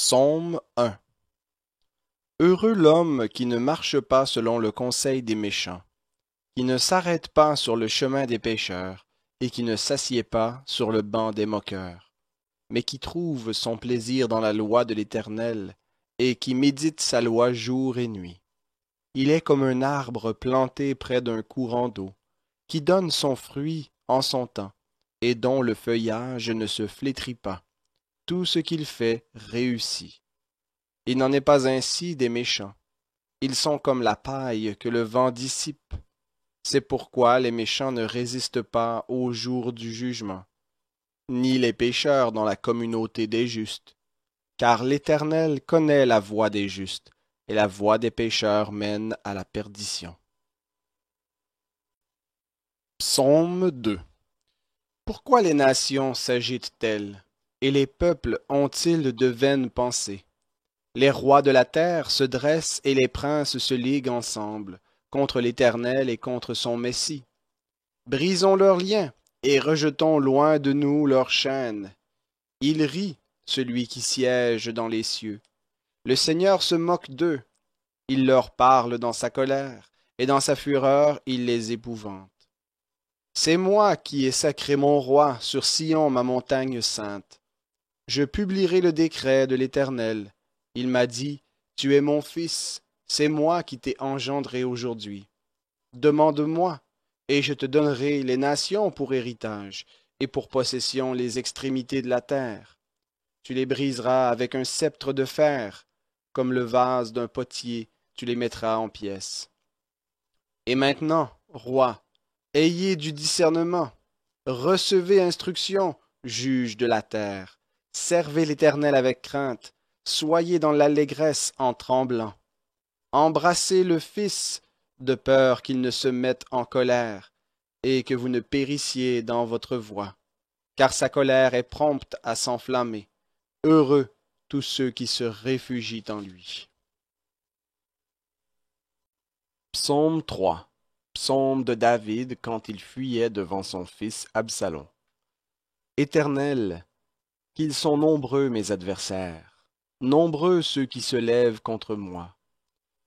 Psaume 1. Heureux l'homme qui ne marche pas selon le conseil des méchants, qui ne s'arrête pas sur le chemin des pécheurs, et qui ne s'assied pas sur le banc des moqueurs, mais qui trouve son plaisir dans la loi de l'Éternel, et qui médite sa loi jour et nuit. Il est comme un arbre planté près d'un courant d'eau, qui donne son fruit en son temps, et dont le feuillage ne se flétrit pas. Tout ce qu'il fait réussit. Il n'en est pas ainsi des méchants. Ils sont comme la paille que le vent dissipe. C'est pourquoi les méchants ne résistent pas au jour du jugement, ni les pécheurs dans la communauté des justes. Car l'Éternel connaît la voie des justes, et la voie des pécheurs mène à la perdition. Psaume 2. Pourquoi les nations s'agitent-elles, et les peuples ont-ils de vaines pensées? Les rois de la terre se dressent et les princes se liguent ensemble contre l'Éternel et contre son Messie. Brisons leurs liens et rejetons loin de nous leurs chaînes. Il rit, celui qui siège dans les cieux. Le Seigneur se moque d'eux. Il leur parle dans sa colère, et dans sa fureur il les épouvante. C'est moi qui ai sacré mon roi sur Sion, ma montagne sainte. Je publierai le décret de l'Éternel. Il m'a dit, tu es mon fils, c'est moi qui t'ai engendré aujourd'hui. Demande-moi, et je te donnerai les nations pour héritage, et pour possession les extrémités de la terre. Tu les briseras avec un sceptre de fer, comme le vase d'un potier, tu les mettras en pièces. Et maintenant, roi, ayez du discernement, recevez instruction, juge de la terre, servez l'Éternel avec crainte, soyez dans l'allégresse en tremblant. Embrassez le Fils, de peur qu'il ne se mette en colère, et que vous ne périssiez dans votre voie, car sa colère est prompte à s'enflammer. Heureux tous ceux qui se réfugient en lui. Psaume 3. Psaume de David quand il fuyait devant son fils Absalom. Éternel, qu'ils sont nombreux mes adversaires, nombreux ceux qui se lèvent contre moi,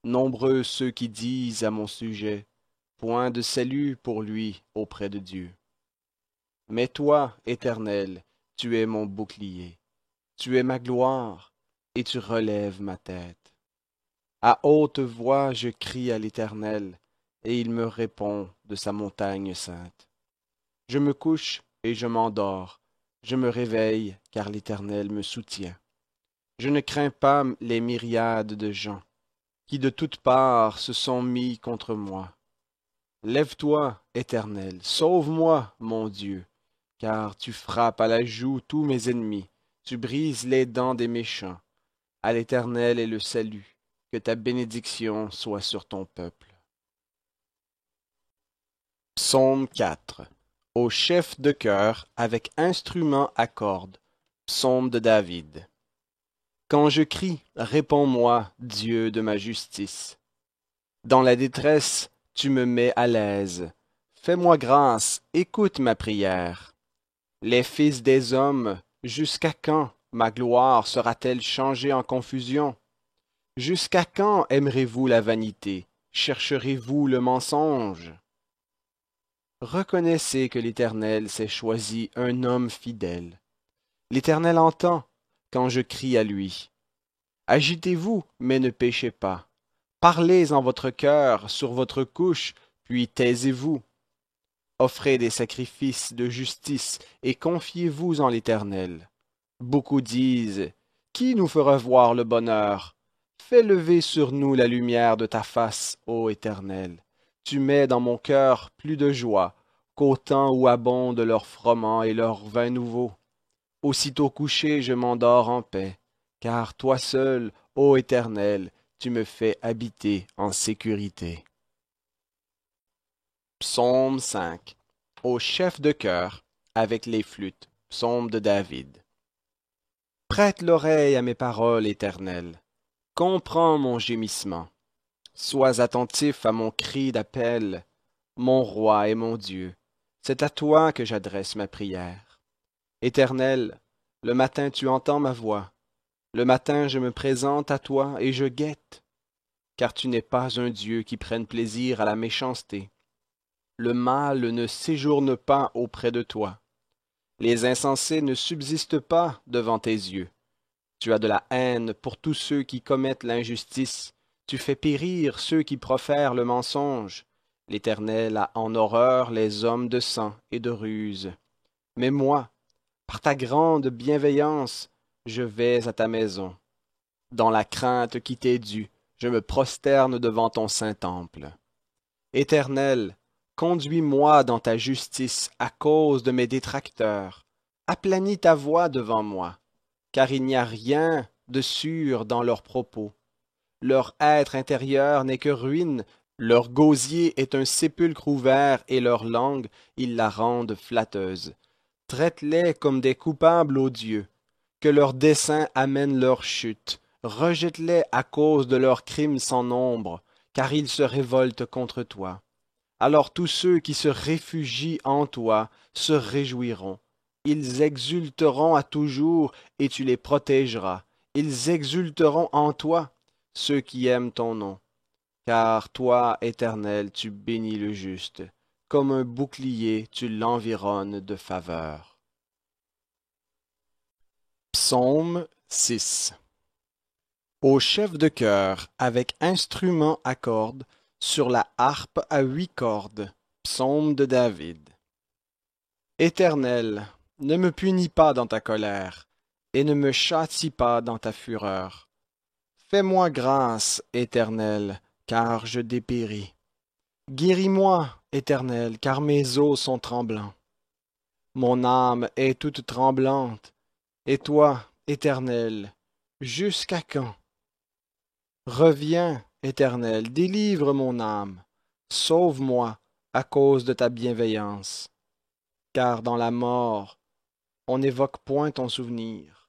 nombreux ceux qui disent à mon sujet, point de salut pour lui auprès de Dieu. Mais toi, Éternel, tu es mon bouclier, tu es ma gloire, et tu relèves ma tête. À haute voix je crie à l'Éternel, et il me répond de sa montagne sainte. Je me couche et je m'endors, je me réveille, car l'Éternel me soutient. Je ne crains pas les myriades de gens qui de toutes parts se sont mis contre moi. Lève-toi, Éternel, sauve-moi, mon Dieu, car tu frappes à la joue tous mes ennemis, tu brises les dents des méchants. À l'Éternel est le salut, que ta bénédiction soit sur ton peuple. Psaume 4. Au chef de chœur avec instrument à cordes. Psaume de David. Quand je crie, réponds-moi, Dieu de ma justice. Dans la détresse, tu me mets à l'aise. Fais-moi grâce, écoute ma prière. Les fils des hommes, jusqu'à quand ma gloire sera-t-elle changée en confusion? Jusqu'à quand aimerez-vous la vanité? Chercherez-vous le mensonge? Reconnaissez que l'Éternel s'est choisi un homme fidèle. L'Éternel entend quand je crie à lui. Agitez-vous, mais ne péchez pas. Parlez en votre cœur sur votre couche, puis taisez-vous. Offrez des sacrifices de justice et confiez-vous en l'Éternel. Beaucoup disent, qui nous fera voir le bonheur? Fais lever sur nous la lumière de ta face, ô Éternel. Tu mets dans mon cœur plus de joie qu'au temps où abondent leurs froment et leurs vins nouveaux. Aussitôt couché, je m'endors en paix, car toi seul, ô Éternel, tu me fais habiter en sécurité. Psaume 5. Au chef de chœur, avec les flûtes. Psaume de David. Prête l'oreille à mes paroles, Éternel. Comprends mon gémissement. Sois attentif à mon cri d'appel, mon roi et mon Dieu. C'est à toi que j'adresse ma prière. Éternel, le matin tu entends ma voix. Le matin je me présente à toi et je guette, car tu n'es pas un Dieu qui prenne plaisir à la méchanceté. Le mal ne séjourne pas auprès de toi. Les insensés ne subsistent pas devant tes yeux. Tu as de la haine pour tous ceux qui commettent l'injustice. Tu fais périr ceux qui profèrent le mensonge. L'Éternel a en horreur les hommes de sang et de ruse. Mais moi, par ta grande bienveillance, je vais à ta maison. Dans la crainte qui t'est due, je me prosterne devant ton saint temple. Éternel, conduis-moi dans ta justice à cause de mes détracteurs. Aplanis ta voix devant moi, car il n'y a rien de sûr dans leurs propos. Leur être intérieur n'est que ruine, leur gosier est un sépulcre ouvert, et leur langue, ils la rendent flatteuse. Traite-les comme des coupables ô Dieu, que leurs desseins amènent leur chute. Rejette-les à cause de leurs crimes sans nombre, car ils se révoltent contre toi. Alors tous ceux qui se réfugient en toi se réjouiront. Ils exulteront à toujours, et tu les protégeras. Ils exulteront en toi, ceux qui aiment ton nom. Car toi, Éternel, tu bénis le juste. Comme un bouclier, tu l'environnes de faveur. Psaume 6. Au chef de chœur, avec instrument à cordes, sur la harpe à 8 cordes. Psaume de David. Éternel, ne me punis pas dans ta colère, et ne me châtie pas dans ta fureur. Fais-moi grâce, Éternel, car je dépéris. Guéris-moi, Éternel, car mes os sont tremblants. Mon âme est toute tremblante, et toi, Éternel, jusqu'à quand? Reviens, Éternel, délivre mon âme, sauve-moi à cause de ta bienveillance. Car dans la mort, on n'évoque point ton souvenir.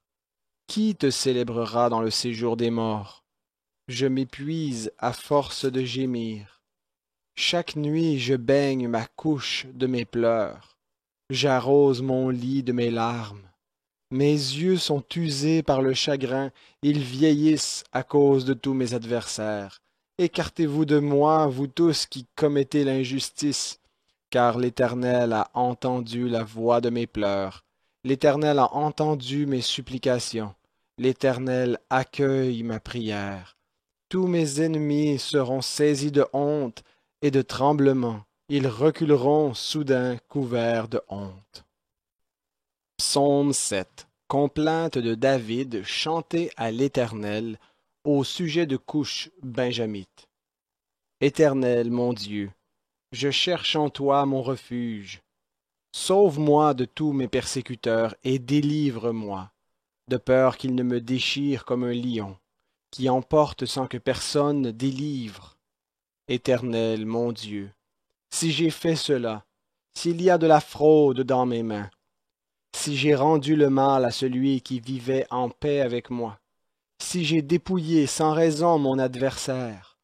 Qui te célébrera dans le séjour des morts? Je m'épuise à force de gémir. Chaque nuit je baigne ma couche de mes pleurs. J'arrose mon lit de mes larmes. Mes yeux sont usés par le chagrin, ils vieillissent à cause de tous mes adversaires. Écartez-vous de moi, vous tous qui commettez l'injustice, car l'Éternel a entendu la voix de mes pleurs. L'Éternel a entendu mes supplications. L'Éternel accueille ma prière. Tous mes ennemis seront saisis de honte et de tremblement. Ils reculeront soudain couverts de honte. Psaume 7. Complainte de David chantée à l'Éternel au sujet de couches benjamites. Éternel mon Dieu, je cherche en toi mon refuge. Sauve-moi de tous mes persécuteurs et délivre-moi, de peur qu'ils ne me déchirent comme un lion, qui emporte sans que personne délivre. Éternel mon Dieu, si j'ai fait cela, s'il y a de la fraude dans mes mains, si j'ai rendu le mal à celui qui vivait en paix avec moi, si j'ai dépouillé sans raison mon adversaire,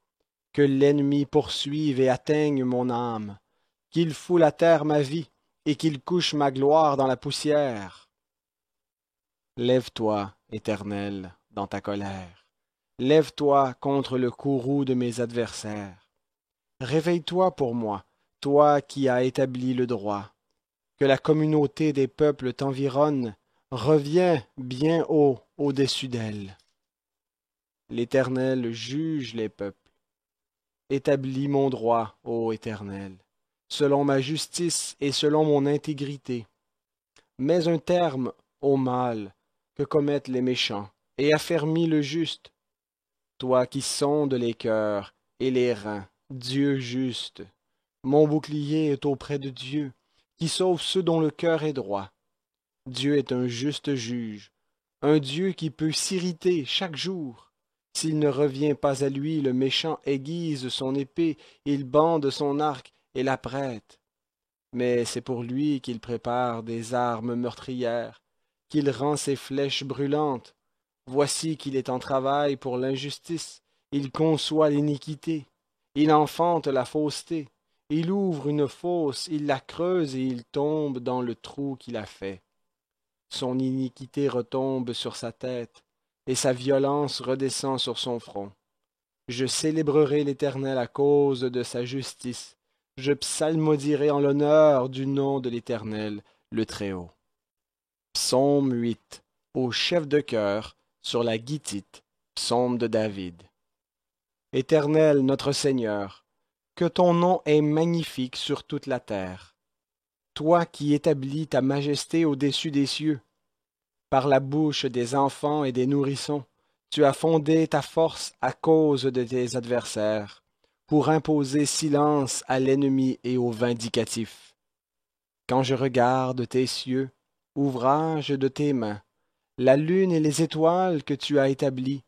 que l'ennemi poursuive et atteigne mon âme, qu'il foule à terre ma vie et qu'il couche ma gloire dans la poussière. Lève-toi, Éternel, dans ta colère. Lève-toi contre le courroux de mes adversaires. Réveille-toi pour moi, toi qui as établi le droit. Que la communauté des peuples t'environne, reviens bien haut au-dessus d'elle. L'Éternel juge les peuples. Établis mon droit, ô Éternel, selon ma justice et selon mon intégrité. Mets un terme au mal que commettent les méchants, et affermis le juste. Toi qui sondes les cœurs et les reins, Dieu juste, mon bouclier est auprès de Dieu, qui sauve ceux dont le cœur est droit. Dieu est un juste juge, un Dieu qui peut s'irriter chaque jour. S'il ne revient pas à lui, le méchant aiguise son épée, il bande son arc et la prête. Mais c'est pour lui qu'il prépare des armes meurtrières, qu'il rend ses flèches brûlantes. Voici qu'il est en travail pour l'injustice, il conçoit l'iniquité, il enfante la fausseté, il ouvre une fosse, il la creuse et il tombe dans le trou qu'il a fait. Son iniquité retombe sur sa tête, et sa violence redescend sur son front. Je célébrerai l'Éternel à cause de sa justice. Je psalmodierai en l'honneur du nom de l'Éternel, le Très-Haut. Psaume 8. Au chef de chœur, sur la guitite, psaume de David. Éternel notre Seigneur, que ton nom est magnifique sur toute la terre. Toi qui établis ta majesté au-dessus des cieux, par la bouche des enfants et des nourrissons, tu as fondé ta force à cause de tes adversaires, pour imposer silence à l'ennemi et au vindicatif. Quand je regarde tes cieux, ouvrage de tes mains, la lune et les étoiles que tu as établies,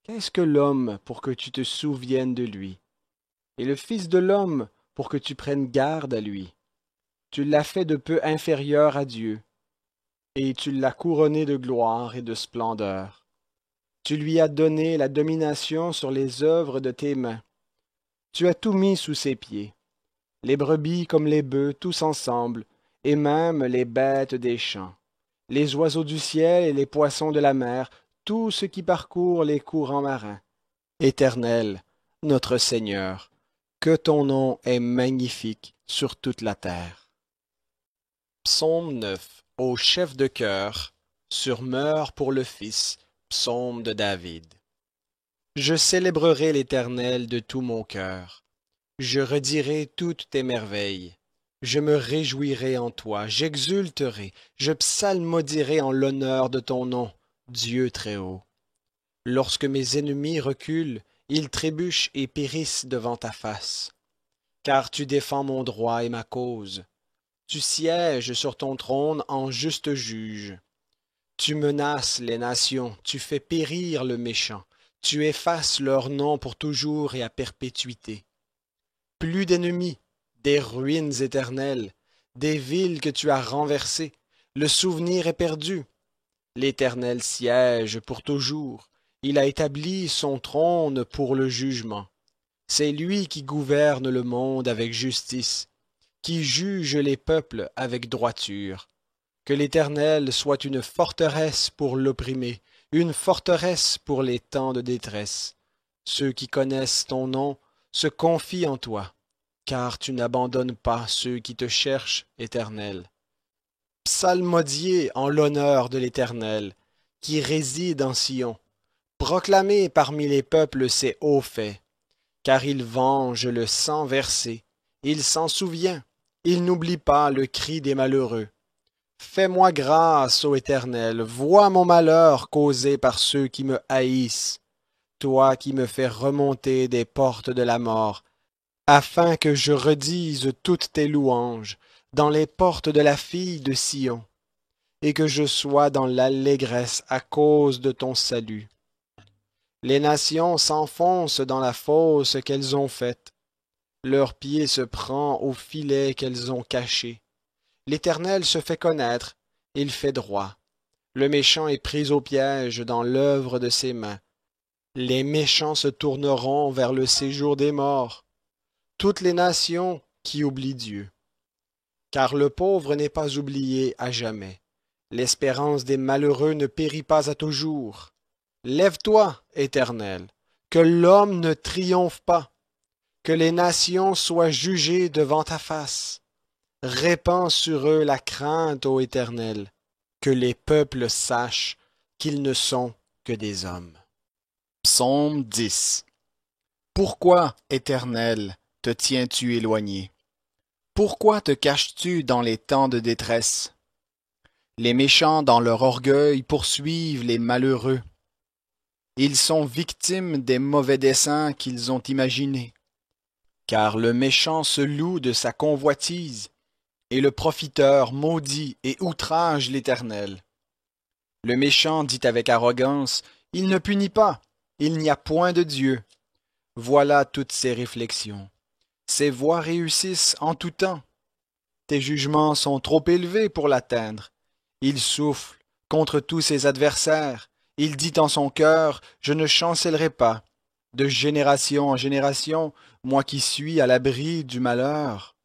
qu'est-ce que l'homme pour que tu te souviennes de lui, et le Fils de l'homme pour que tu prennes garde à lui? Tu l'as fait de peu inférieur à Dieu, et tu l'as couronné de gloire et de splendeur. Tu lui as donné la domination sur les œuvres de tes mains. Tu as tout mis sous ses pieds, les brebis comme les bœufs, tous ensemble, et même les bêtes des champs, les oiseaux du ciel et les poissons de la mer, tout ce qui parcourt les courants marins. Éternel, notre Seigneur, que ton nom est magnifique sur toute la terre. Psaume 9. Au chef de chœur, sur Meurs pour le Fils, psaume de David. Je célébrerai l'Éternel de tout mon cœur. Je redirai toutes tes merveilles. Je me réjouirai en toi, j'exulterai, je psalmodierai en l'honneur de ton nom, Dieu Très-Haut. Lorsque mes ennemis reculent, ils trébuchent et périssent devant ta face. Car tu défends mon droit et ma cause. Tu sièges sur ton trône en juste juge. Tu menaces les nations, tu fais périr le méchant, tu effaces leur nom pour toujours et à perpétuité. Plus d'ennemis, des ruines éternelles, des villes que tu as renversées, le souvenir est perdu. L'Éternel siège pour toujours, il a établi son trône pour le jugement. C'est lui qui gouverne le monde avec justice, qui juge les peuples avec droiture. Que l'Éternel soit une forteresse pour l'opprimé, une forteresse pour les temps de détresse. Ceux qui connaissent ton nom se confient en toi, car tu n'abandonnes pas ceux qui te cherchent, Éternel. Psalmodiez en l'honneur de l'Éternel, qui réside en Sion. Proclamez parmi les peuples ses hauts faits, car il venge le sang versé, il s'en souvient, il n'oublie pas le cri des malheureux. Fais-moi grâce, ô Éternel, vois mon malheur causé par ceux qui me haïssent, toi qui me fais remonter des portes de la mort, afin que je redise toutes tes louanges dans les portes de la fille de Sion, et que je sois dans l'allégresse à cause de ton salut. Les nations s'enfoncent dans la fosse qu'elles ont faite, leur pied se prend au filet qu'elles ont caché. L'Éternel se fait connaître, il fait droit. Le méchant est pris au piège dans l'œuvre de ses mains. Les méchants se tourneront vers le séjour des morts. Toutes les nations qui oublient Dieu. Car le pauvre n'est pas oublié à jamais. L'espérance des malheureux ne périt pas à toujours. Lève-toi, Éternel, que l'homme ne triomphe pas, que les nations soient jugées devant ta face. Répands sur eux la crainte, ô Éternel, que les peuples sachent qu'ils ne sont que des hommes. Psaume 10. Pourquoi, Éternel, te tiens-tu éloigné? Pourquoi te caches-tu dans les temps de détresse? Les méchants dans leur orgueil poursuivent les malheureux. Ils sont victimes des mauvais desseins qu'ils ont imaginés. Car le méchant se loue de sa convoitise, et le profiteur maudit et outrage l'Éternel. Le méchant dit avec arrogance, « Il ne punit pas, il n'y a point de Dieu. » Voilà toutes ses réflexions. Ses voies réussissent en tout temps. Tes jugements sont trop élevés pour l'atteindre. Il souffle contre tous ses adversaires. Il dit en son cœur, « Je ne chancellerai pas. De génération en génération, moi qui suis à l'abri du malheur. »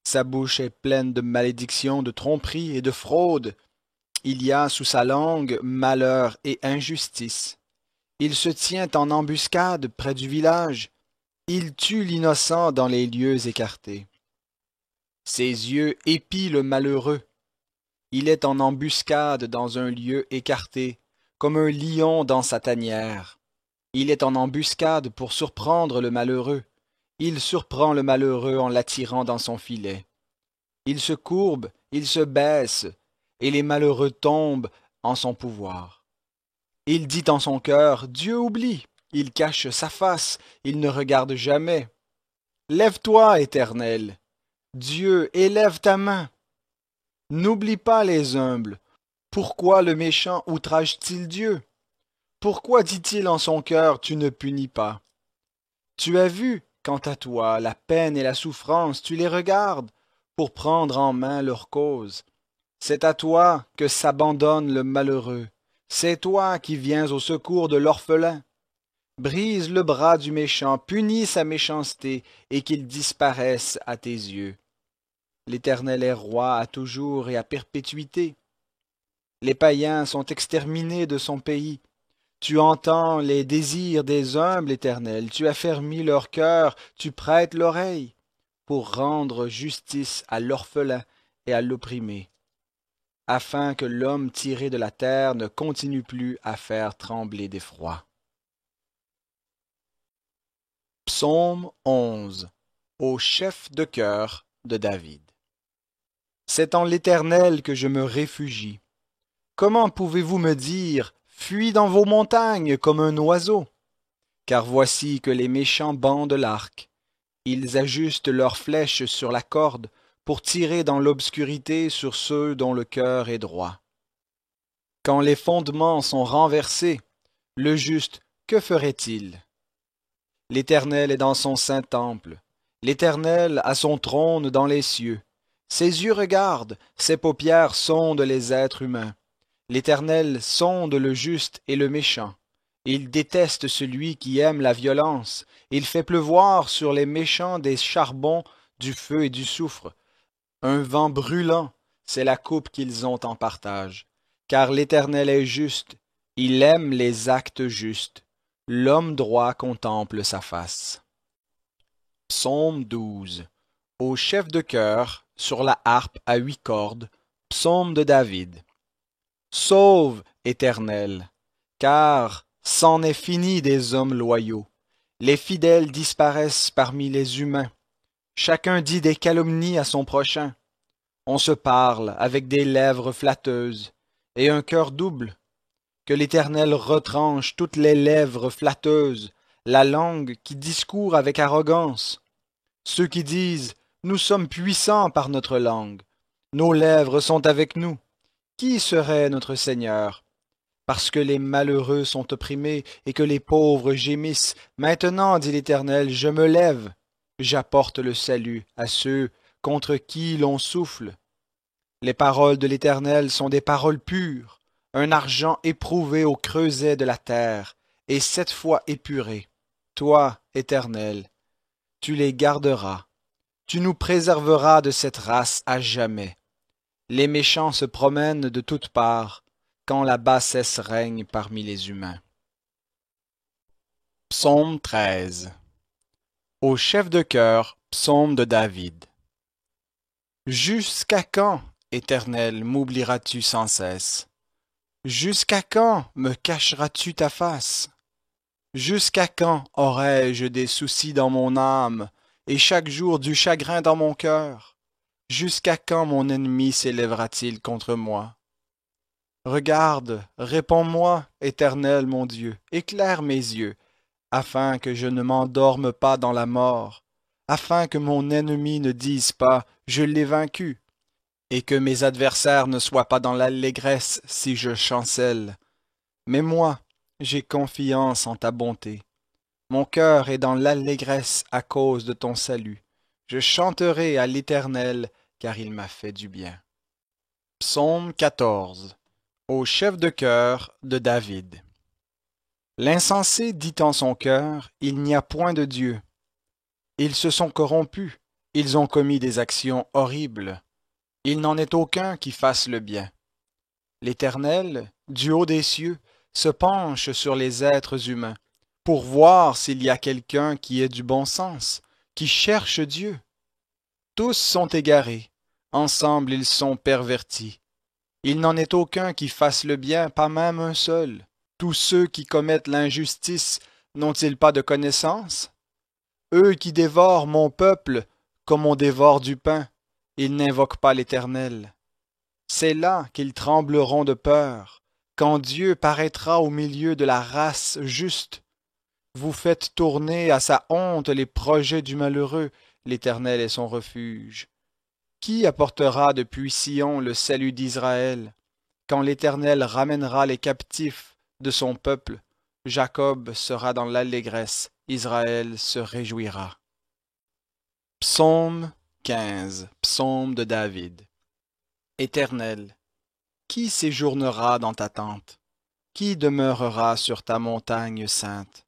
Sa bouche est pleine de malédictions, de tromperies et de fraudes. il y a sous sa langue malheur et injustice. Il se tient en embuscade près du village. Il tue l'innocent dans les lieux écartés. Ses yeux épient le malheureux. Il est en embuscade dans un lieu écarté, comme un lion dans sa tanière. Il est en embuscade pour surprendre le malheureux. Il surprend le malheureux en l'attirant dans son filet. Il se courbe, il se baisse, et les malheureux tombent en son pouvoir. Il dit en son cœur, Dieu oublie, il cache sa face, il ne regarde jamais. Lève-toi, Éternel, Dieu, élève ta main. N'oublie pas les humbles. Pourquoi le méchant outrage-t-il Dieu? Pourquoi dit-il en son cœur, tu ne punis pas? Tu as vu, quant à toi, la peine et la souffrance, tu les regardes pour prendre en main leur cause. C'est à toi que s'abandonne le malheureux. C'est toi qui viens au secours de l'orphelin. Brise le bras du méchant, punis sa méchanceté, et qu'il disparaisse à tes yeux. L'Éternel est roi à toujours et à perpétuité. Les païens sont exterminés de son pays. Tu entends les désirs des humbles, Éternel, tu affermis leur cœur, tu prêtes l'oreille, pour rendre justice à l'orphelin et à l'opprimé, afin que l'homme tiré de la terre ne continue plus à faire trembler d'effroi. Psaume 11. Au chef de chœur de David. C'est en l'Éternel que je me réfugie. Comment pouvez-vous me dire, fuis dans vos montagnes comme un oiseau? Car voici que les méchants bandent l'arc. Ils ajustent leurs flèches sur la corde pour tirer dans l'obscurité sur ceux dont le cœur est droit. Quand les fondements sont renversés, le juste, que ferait-il? L'Éternel est dans son saint temple. L'Éternel a son trône dans les cieux. Ses yeux regardent, ses paupières sondent les êtres humains. L'Éternel sonde le juste et le méchant. Il déteste celui qui aime la violence. Il fait pleuvoir sur les méchants des charbons, du feu et du soufre. Un vent brûlant, c'est la coupe qu'ils ont en partage. Car l'Éternel est juste, il aime les actes justes. L'homme droit contemple sa face. Psaume 12. Au chef de chœur, sur la harpe à 8 cordes, psaume de David. Sauve, Éternel, car c'en est fini des hommes loyaux. Les fidèles disparaissent parmi les humains. Chacun dit des calomnies à son prochain. On se parle avec des lèvres flatteuses et un cœur double. Que l'Éternel retranche toutes les lèvres flatteuses, la langue qui discourt avec arrogance. Ceux qui disent « Nous sommes puissants par notre langue, nos lèvres sont avec nous ». Qui serait notre Seigneur? Parce que les malheureux sont opprimés et que les pauvres gémissent. Maintenant, dit l'Éternel, je me lève. J'apporte le salut à ceux contre qui l'on souffle. Les paroles de l'Éternel sont des paroles pures, un argent éprouvé au creuset de la terre, et 7 fois épuré. Toi, Éternel, tu les garderas. Tu nous préserveras de cette race à jamais. Les méchants se promènent de toutes parts, quand la bassesse règne parmi les humains. Psaume 13. Au chef de chœur, psaume de David. Jusqu'à quand, Éternel, m'oublieras-tu sans cesse? Jusqu'à quand me cacheras-tu ta face? Jusqu'à quand aurai-je des soucis dans mon âme, et chaque jour du chagrin dans mon cœur? Jusqu'à quand mon ennemi s'élèvera-t-il contre moi? Regarde, réponds-moi, Éternel mon Dieu, éclaire mes yeux, afin que je ne m'endorme pas dans la mort, afin que mon ennemi ne dise pas « Je l'ai vaincu », et que mes adversaires ne soient pas dans l'allégresse si je chancelle. Mais moi, j'ai confiance en ta bonté. Mon cœur est dans l'allégresse à cause de ton salut. Je chanterai à l'Éternel, car il m'a fait du bien. Psaume 14. Au chef de chœur de David. L'insensé dit en son cœur, il n'y a point de Dieu. Ils se sont corrompus, ils ont commis des actions horribles. Il n'en est aucun qui fasse le bien. L'Éternel, du haut des cieux, se penche sur les êtres humains pour voir s'il y a quelqu'un qui ait du bon sens, qui cherche Dieu. Tous sont égarés, ensemble ils sont pervertis. Il n'en est aucun qui fasse le bien, pas même un seul. Tous ceux qui commettent l'injustice n'ont-ils pas de connaissance? Eux qui dévorent mon peuple comme on dévore du pain, ils n'invoquent pas l'Éternel. C'est là qu'ils trembleront de peur, quand Dieu paraîtra au milieu de la race juste. Vous faites tourner à sa honte les projets du malheureux, l'Éternel est son refuge. Qui apportera depuis Sion le salut d'Israël? Quand l'Éternel ramènera les captifs de son peuple, Jacob sera dans l'allégresse, Israël se réjouira. Psaume 15, psaume de David. Éternel, qui séjournera dans ta tente? Qui demeurera sur ta montagne sainte?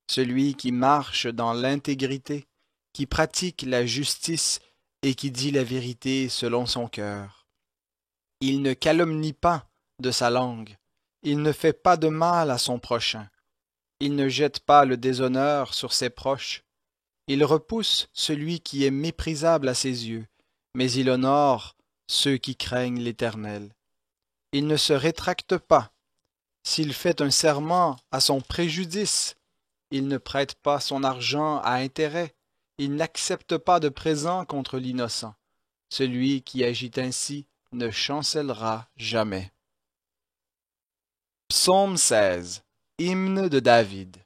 Celui qui marche dans l'intégrité, qui pratique la justice et qui dit la vérité selon son cœur. Il ne calomnie pas de sa langue, il ne fait pas de mal à son prochain, il ne jette pas le déshonneur sur ses proches, il repousse celui qui est méprisable à ses yeux, mais il honore ceux qui craignent l'Éternel. Il ne se rétracte pas. S'il fait un serment à son préjudice, il ne prête pas son argent à intérêt, il n'accepte pas de présent contre l'innocent. Celui qui agit ainsi ne chancellera jamais. Psaume 16. Hymne de David.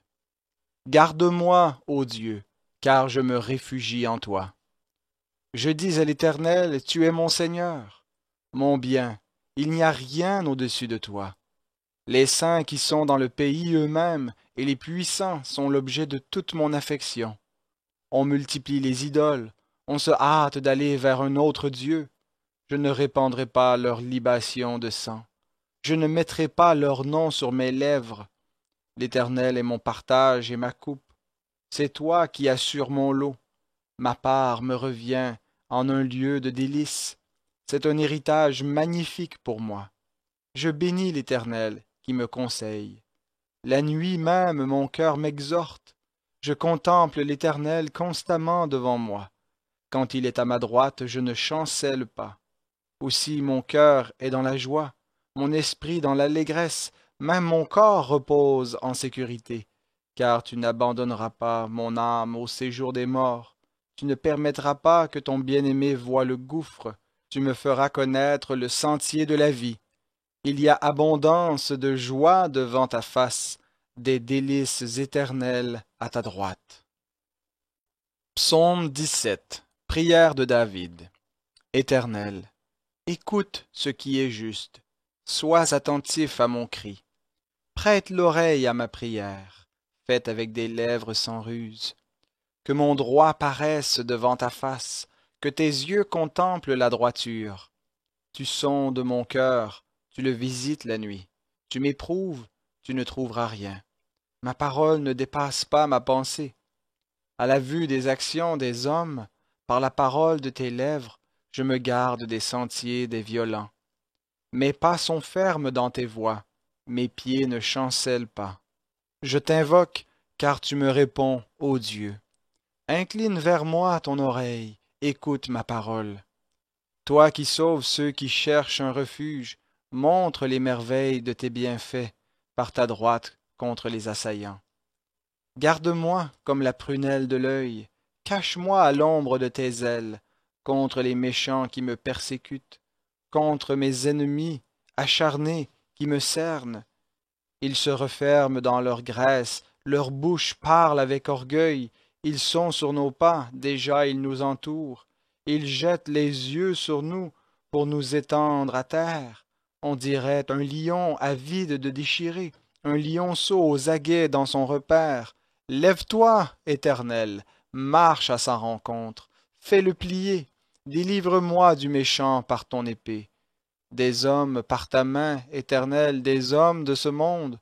Garde-moi, ô Dieu, car je me réfugie en toi. Je dis à l'Éternel, tu es mon Seigneur, mon bien, il n'y a rien au-dessus de toi. Les saints qui sont dans le pays eux-mêmes et les puissants sont l'objet de toute mon affection. On multiplie les idoles, on se hâte d'aller vers un autre Dieu. Je ne répandrai pas leur libation de sang. Je ne mettrai pas leur nom sur mes lèvres. L'Éternel est mon partage et ma coupe. C'est toi qui assures mon lot. Ma part me revient en un lieu de délices. C'est un héritage magnifique pour moi. Je bénis l'Éternel qui me conseille. La nuit même mon cœur m'exhorte. Je contemple l'Éternel constamment devant moi. Quand il est à ma droite, je ne chancelle pas. Aussi mon cœur est dans la joie, mon esprit dans l'allégresse, même mon corps repose en sécurité, car tu n'abandonneras pas mon âme au séjour des morts. Tu ne permettras pas que ton bien-aimé voie le gouffre. Tu me feras connaître le sentier de la vie. Il y a abondance de joie devant ta face, des délices éternelles à ta droite. Psaume 17. Prière de David. Éternel, écoute ce qui est juste. Sois attentif à mon cri. Prête l'oreille à ma prière, faite avec des lèvres sans ruse. Que mon droit paraisse devant ta face, que tes yeux contemplent la droiture. Tu sondes mon cœur, tu le visites la nuit. Tu m'éprouves, tu ne trouveras rien. Ma parole ne dépasse pas ma pensée. À la vue des actions des hommes, par la parole de tes lèvres, je me garde des sentiers des violents. Mes pas sont fermes dans tes voies, mes pieds ne chancellent pas. Je t'invoque, car tu me réponds, ô Dieu. Incline vers moi ton oreille, écoute ma parole. Toi qui sauves ceux qui cherchent un refuge, montre les merveilles de tes bienfaits par ta droite contre les assaillants. Garde-moi comme la prunelle de l'œil, cache-moi à l'ombre de tes ailes, contre les méchants qui me persécutent, contre mes ennemis acharnés qui me cernent. Ils se referment dans leur graisse, leur bouche parle avec orgueil, ils sont sur nos pas, déjà ils nous entourent. Ils jettent les yeux sur nous pour nous étendre à terre. On dirait un lion avide de déchirer, un lionceau aux aguets dans son repaire. Lève-toi, Éternel, marche à sa rencontre, fais-le plier, délivre-moi du méchant par ton épée. Des hommes par ta main, Éternel, des hommes de ce monde,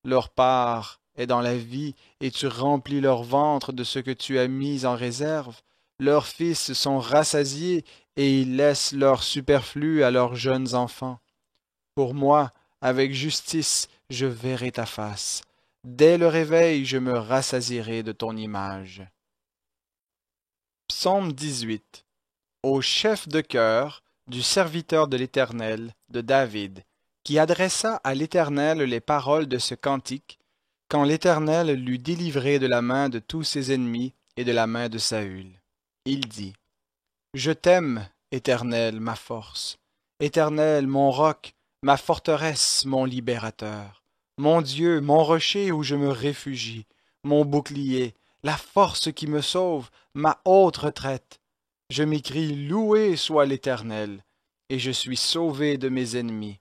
leur part est dans la vie, et tu remplis leur ventre de ce que tu as mis en réserve. Leurs fils sont rassasiés, et ils laissent leur superflu à leurs jeunes enfants. Pour moi, avec justice, je verrai ta face. Dès le réveil, je me rassasierai de ton image. Psaume 18. Au chef de chœur du serviteur de l'Éternel, de David, qui adressa à l'Éternel les paroles de ce cantique, quand l'Éternel l'eut délivré de la main de tous ses ennemis et de la main de Saül. Il dit, Je t'aime, Éternel, ma force, Éternel, mon roc, ma forteresse, mon libérateur, mon Dieu, mon rocher où je me réfugie, mon bouclier, la force qui me sauve, ma haute retraite. Je m'écrie, loué soit l'Éternel, et je suis sauvé de mes ennemis.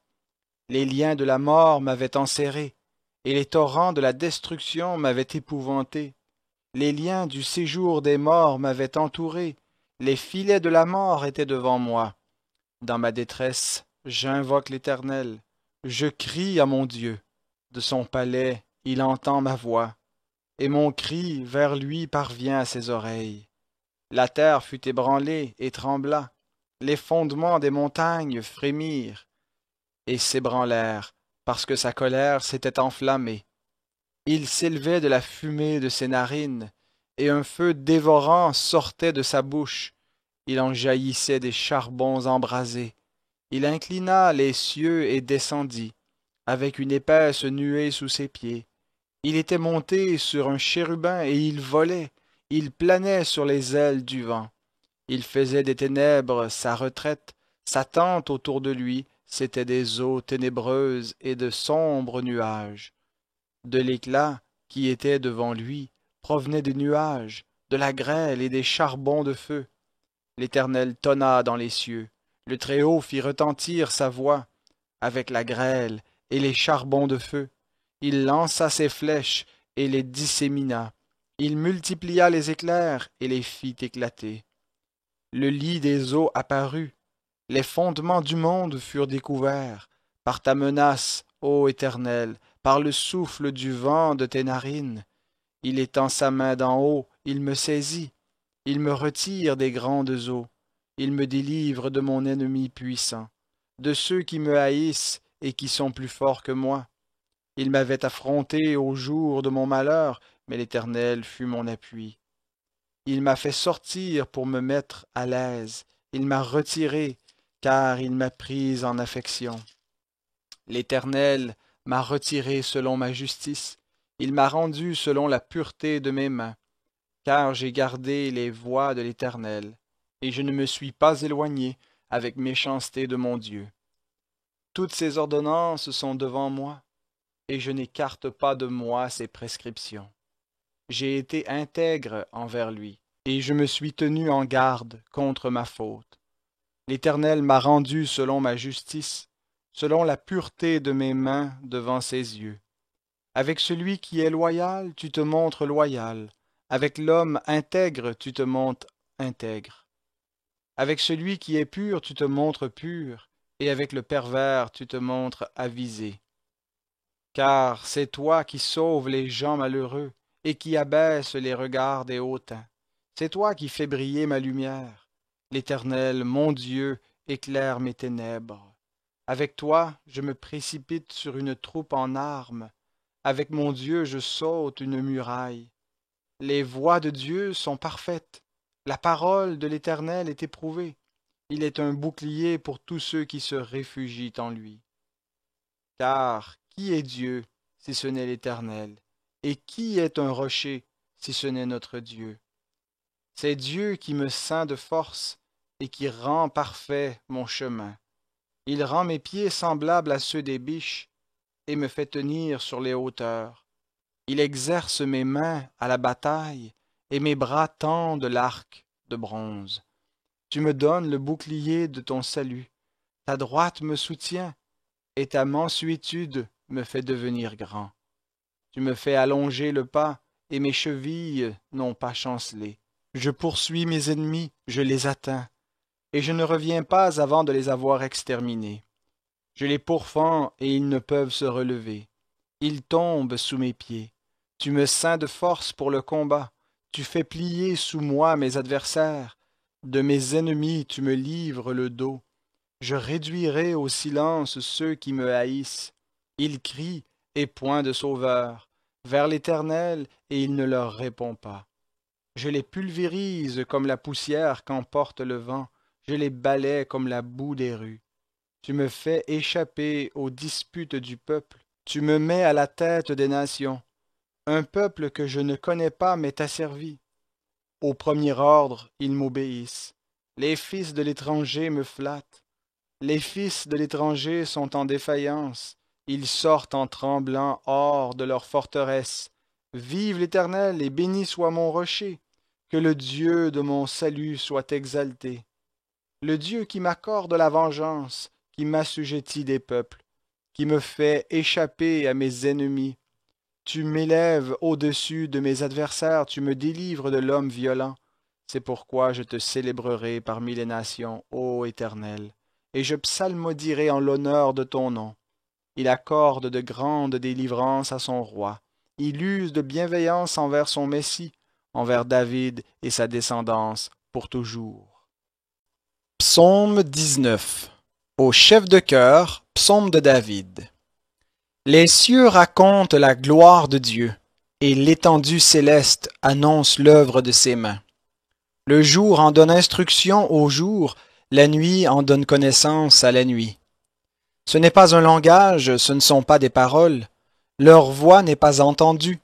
Les liens de la mort m'avaient enserré, et les torrents de la destruction m'avaient épouvanté. Les liens du séjour des morts m'avaient entouré, les filets de la mort étaient devant moi. Dans ma détresse, j'invoque l'Éternel, je crie à mon Dieu. De son palais, il entend ma voix, et mon cri vers lui parvient à ses oreilles. La terre fut ébranlée et trembla, les fondements des montagnes frémirent et s'ébranlèrent, parce que sa colère s'était enflammée. Il s'élevait de la fumée de ses narines, et un feu dévorant sortait de sa bouche. Il en jaillissait des charbons embrasés. Il inclina les cieux et descendit, avec une épaisse nuée sous ses pieds. Il était monté sur un chérubin et il volait, il planait sur les ailes du vent. Il faisait des ténèbres sa retraite, sa tente autour de lui, c'étaient des eaux ténébreuses et de sombres nuages. De l'éclat qui était devant lui provenaient des nuages, de la grêle et des charbons de feu. L'Éternel tonna dans les cieux, le Très-Haut fit retentir sa voix, avec la grêle et les charbons de feu. Il lança ses flèches et les dissémina. Il multiplia les éclairs et les fit éclater. Le lit des eaux apparut. Les fondements du monde furent découverts. Par ta menace, ô Éternel, par le souffle du vent de tes narines. Il étend sa main d'en haut, il me saisit. Il me retire des grandes eaux. Il me délivre de mon ennemi puissant, de ceux qui me haïssent et qui sont plus forts que moi. Il m'avait affronté au jour de mon malheur, mais l'Éternel fut mon appui. Il m'a fait sortir pour me mettre à l'aise. Il m'a retiré, car il m'a pris en affection. L'Éternel m'a retiré selon ma justice. Il m'a rendu selon la pureté de mes mains, car j'ai gardé les voies de l'Éternel, et je ne me suis pas éloigné avec méchanceté de mon Dieu. Toutes ses ordonnances sont devant moi, et je n'écarte pas de moi ses prescriptions. J'ai été intègre envers lui, et je me suis tenu en garde contre ma faute. L'Éternel m'a rendu selon ma justice, selon la pureté de mes mains devant ses yeux. Avec celui qui est loyal, tu te montres loyal. Avec l'homme intègre, tu te montres intègre. Avec celui qui est pur, tu te montres pur, et avec le pervers, tu te montres avisé. Car c'est toi qui sauves les gens malheureux, et qui abaisse les regards des hautains. C'est toi qui fais briller ma lumière. L'Éternel, mon Dieu, éclaire mes ténèbres. Avec toi, je me précipite sur une troupe en armes. Avec mon Dieu, je saute une muraille. Les voies de Dieu sont parfaites. La parole de l'Éternel est éprouvée. Il est un bouclier pour tous ceux qui se réfugient en lui. Car qui est Dieu si ce n'est l'Éternel? Et qui est un rocher si ce n'est notre Dieu? C'est Dieu qui me ceint de force et qui rend parfait mon chemin. Il rend mes pieds semblables à ceux des biches et me fait tenir sur les hauteurs. Il exerce mes mains à la bataille et mes bras tendent l'arc de bronze. Tu me donnes le bouclier de ton salut. Ta droite me soutient et ta mansuétude me fait devenir grand. Tu me fais allonger le pas et mes chevilles n'ont pas chancelé. Je poursuis mes ennemis, je les atteins, et je ne reviens pas avant de les avoir exterminés. Je les pourfends et ils ne peuvent se relever. Ils tombent sous mes pieds. Tu me ceins de force pour le combat. Tu fais plier sous moi mes adversaires. De mes ennemis tu me livres le dos. Je réduirai au silence ceux qui me haïssent. Ils crient, et point de sauveur, vers l'Éternel, et il ne leur répond pas. Je les pulvérise comme la poussière qu'emporte le vent, je les balaie comme la boue des rues. Tu me fais échapper aux disputes du peuple, tu me mets à la tête des nations. Un peuple que je ne connais pas m'est asservi. Au premier ordre, ils m'obéissent. Les fils de l'étranger me flattent. Les fils de l'étranger sont en défaillance. Ils sortent en tremblant hors de leur forteresse. Vive l'Éternel et béni soit mon rocher. Que le Dieu de mon salut soit exalté. Le Dieu qui m'accorde la vengeance, qui m'assujettit des peuples, qui me fait échapper à mes ennemis. Tu m'élèves au-dessus de mes adversaires, tu me délivres de l'homme violent. C'est pourquoi je te célébrerai parmi les nations, ô Éternel, et je psalmodierai en l'honneur de ton nom. Il accorde de grandes délivrances à son roi. Il use de bienveillance envers son Messie, envers David et sa descendance pour toujours. Psaume 19. Au chef de chœur, psaume de David. Les cieux racontent la gloire de Dieu, et l'étendue céleste annonce l'œuvre de ses mains. Le jour en donne instruction au jour, la nuit en donne connaissance à la nuit. Ce n'est pas un langage, ce ne sont pas des paroles. Leur voix n'est pas entendue.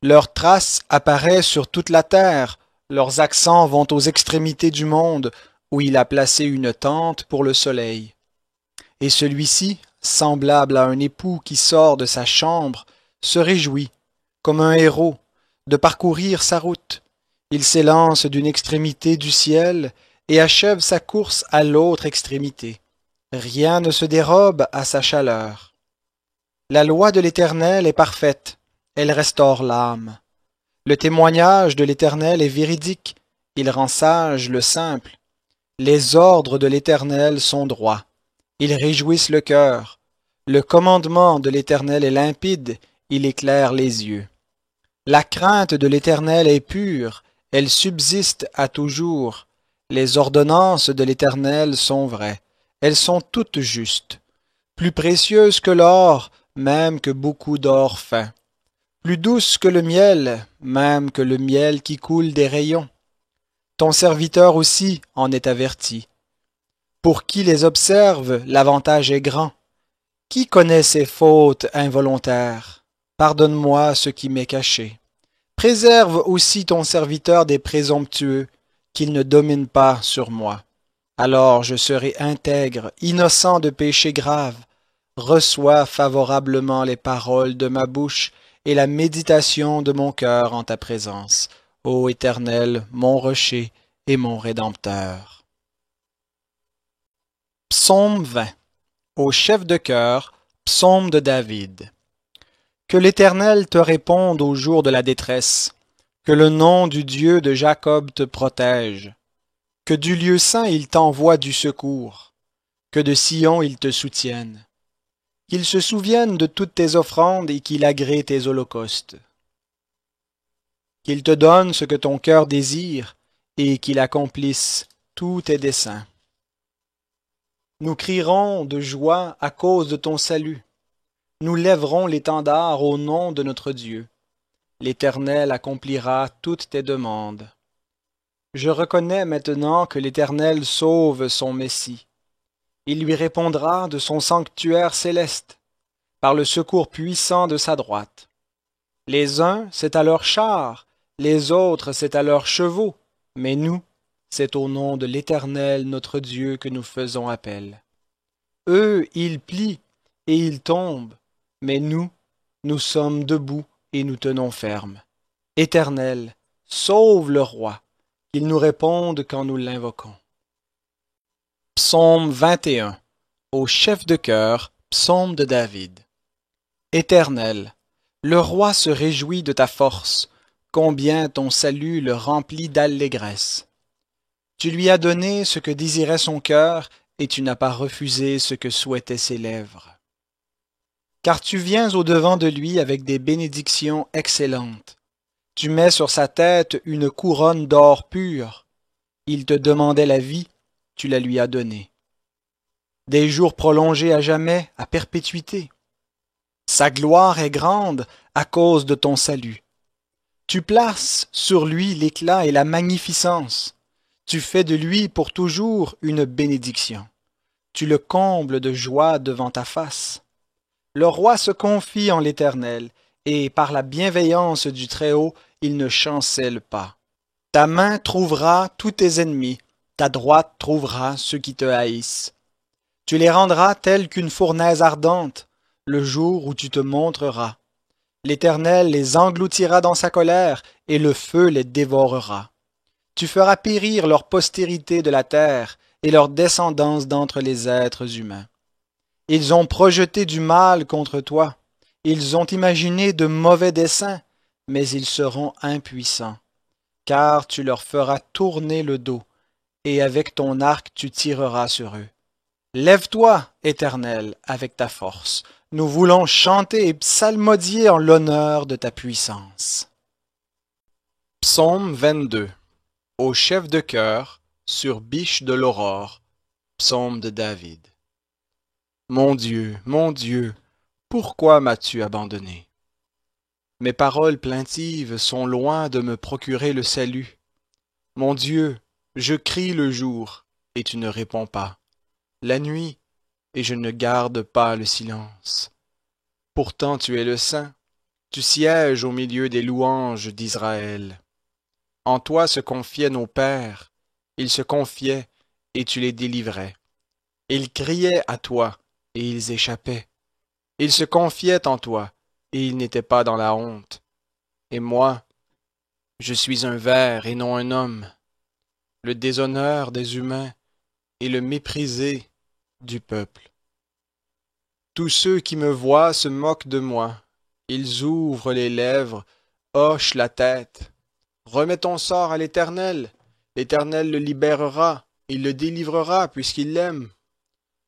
Leur trace apparaît sur toute la terre. Leurs accents vont aux extrémités du monde, où il a placé une tente pour le soleil. Et celui-ci, semblable à un époux qui sort de sa chambre, se réjouit, comme un héros, de parcourir sa route. Il s'élance d'une extrémité du ciel et achève sa course à l'autre extrémité. Rien ne se dérobe à sa chaleur. La loi de l'Éternel est parfaite, elle restaure l'âme. Le témoignage de l'Éternel est véridique, il rend sage le simple. Les ordres de l'Éternel sont droits, ils réjouissent le cœur. Le commandement de l'Éternel est limpide, il éclaire les yeux. La crainte de l'Éternel est pure, elle subsiste à toujours. Les ordonnances de l'Éternel sont vraies, elles sont toutes justes. Plus précieuses que l'or, même que beaucoup d'or fin. Plus douces que le miel, même que le miel qui coule des rayons. Ton serviteur aussi en est averti. Pour qui les observe, l'avantage est grand. Qui connaît ses fautes involontaires? Pardonne-moi ce qui m'est caché. Préserve aussi ton serviteur des présomptueux, qu'il ne domine pas sur moi. Alors je serai intègre, innocent de péché grave. Reçois favorablement les paroles de ma bouche et la méditation de mon cœur en ta présence, ô Éternel, mon rocher et mon Rédempteur. Psaume 20. Au chef de chœur, psaume de David. Que l'Éternel te réponde au jour de la détresse, que le nom du Dieu de Jacob te protège, que du lieu saint il t'envoie du secours, que de Sion il te soutienne, qu'il se souvienne de toutes tes offrandes et qu'il agrée tes holocaustes, qu'il te donne ce que ton cœur désire et qu'il accomplisse tous tes desseins. Nous crierons de joie à cause de ton salut. Nous lèverons l'étendard au nom de notre Dieu. L'Éternel accomplira toutes tes demandes. Je reconnais maintenant que l'Éternel sauve son Messie. Il lui répondra de son sanctuaire céleste, par le secours puissant de sa droite. Les uns, c'est à leurs chars, les autres, c'est à leurs chevaux, mais nous, c'est au nom de l'Éternel notre Dieu que nous faisons appel. Eux, ils plient et ils tombent, mais nous, nous sommes debout et nous tenons ferme. Éternel, sauve le roi, qu'il nous réponde quand nous l'invoquons. Psaume 21. Au chef de chœur, psaume de David. Éternel, le roi se réjouit de ta force, combien ton salut le remplit d'allégresse. Tu lui as donné ce que désirait son cœur, et tu n'as pas refusé ce que souhaitaient ses lèvres. Car tu viens au-devant de lui avec des bénédictions excellentes. Tu mets sur sa tête une couronne d'or pur. Il te demandait la vie, tu la lui as donnée. des jours prolongés à jamais, à perpétuité. Sa gloire est grande à cause de ton salut. Tu places sur lui l'éclat et la magnificence. Tu fais de lui pour toujours une bénédiction. Tu le combles de joie devant ta face. Le roi se confie en l'Éternel, et par la bienveillance du Très-Haut, il ne chancelle pas. Ta main trouvera tous tes ennemis, ta droite trouvera ceux qui te haïssent. Tu les rendras tels qu'une fournaise ardente, le jour où tu te montreras. L'Éternel les engloutira dans sa colère, et le feu les dévorera. Tu feras périr leur postérité de la terre, et leur descendance d'entre les êtres humains. Ils ont projeté du mal contre toi, ils ont imaginé de mauvais desseins, mais ils seront impuissants, car tu leur feras tourner le dos, et avec ton arc tu tireras sur eux. Lève-toi, Éternel, avec ta force. Nous voulons chanter et psalmodier en l'honneur de ta puissance. Psaume 22. Au chef de chœur, sur Biche de l'aurore. Psaume de David. Mon Dieu, pourquoi m'as-tu abandonné? Mes paroles plaintives sont loin de me procurer le salut. Mon Dieu, je crie le jour, et tu ne réponds pas. La nuit, et je ne garde pas le silence. Pourtant tu es le Saint, tu sièges au milieu des louanges d'Israël. En toi se confiaient nos pères, ils se confiaient, et tu les délivrais. Ils criaient à toi, et ils échappaient. Ils se confiaient en toi, et ils n'étaient pas dans la honte. Et moi, je suis un ver et non un homme, le déshonneur des humains et le méprisé du peuple. Tous ceux qui me voient se moquent de moi. Ils ouvrent les lèvres, hochent la tête. Remets ton sort à l'Éternel. L'Éternel le libérera, il le délivrera puisqu'il l'aime.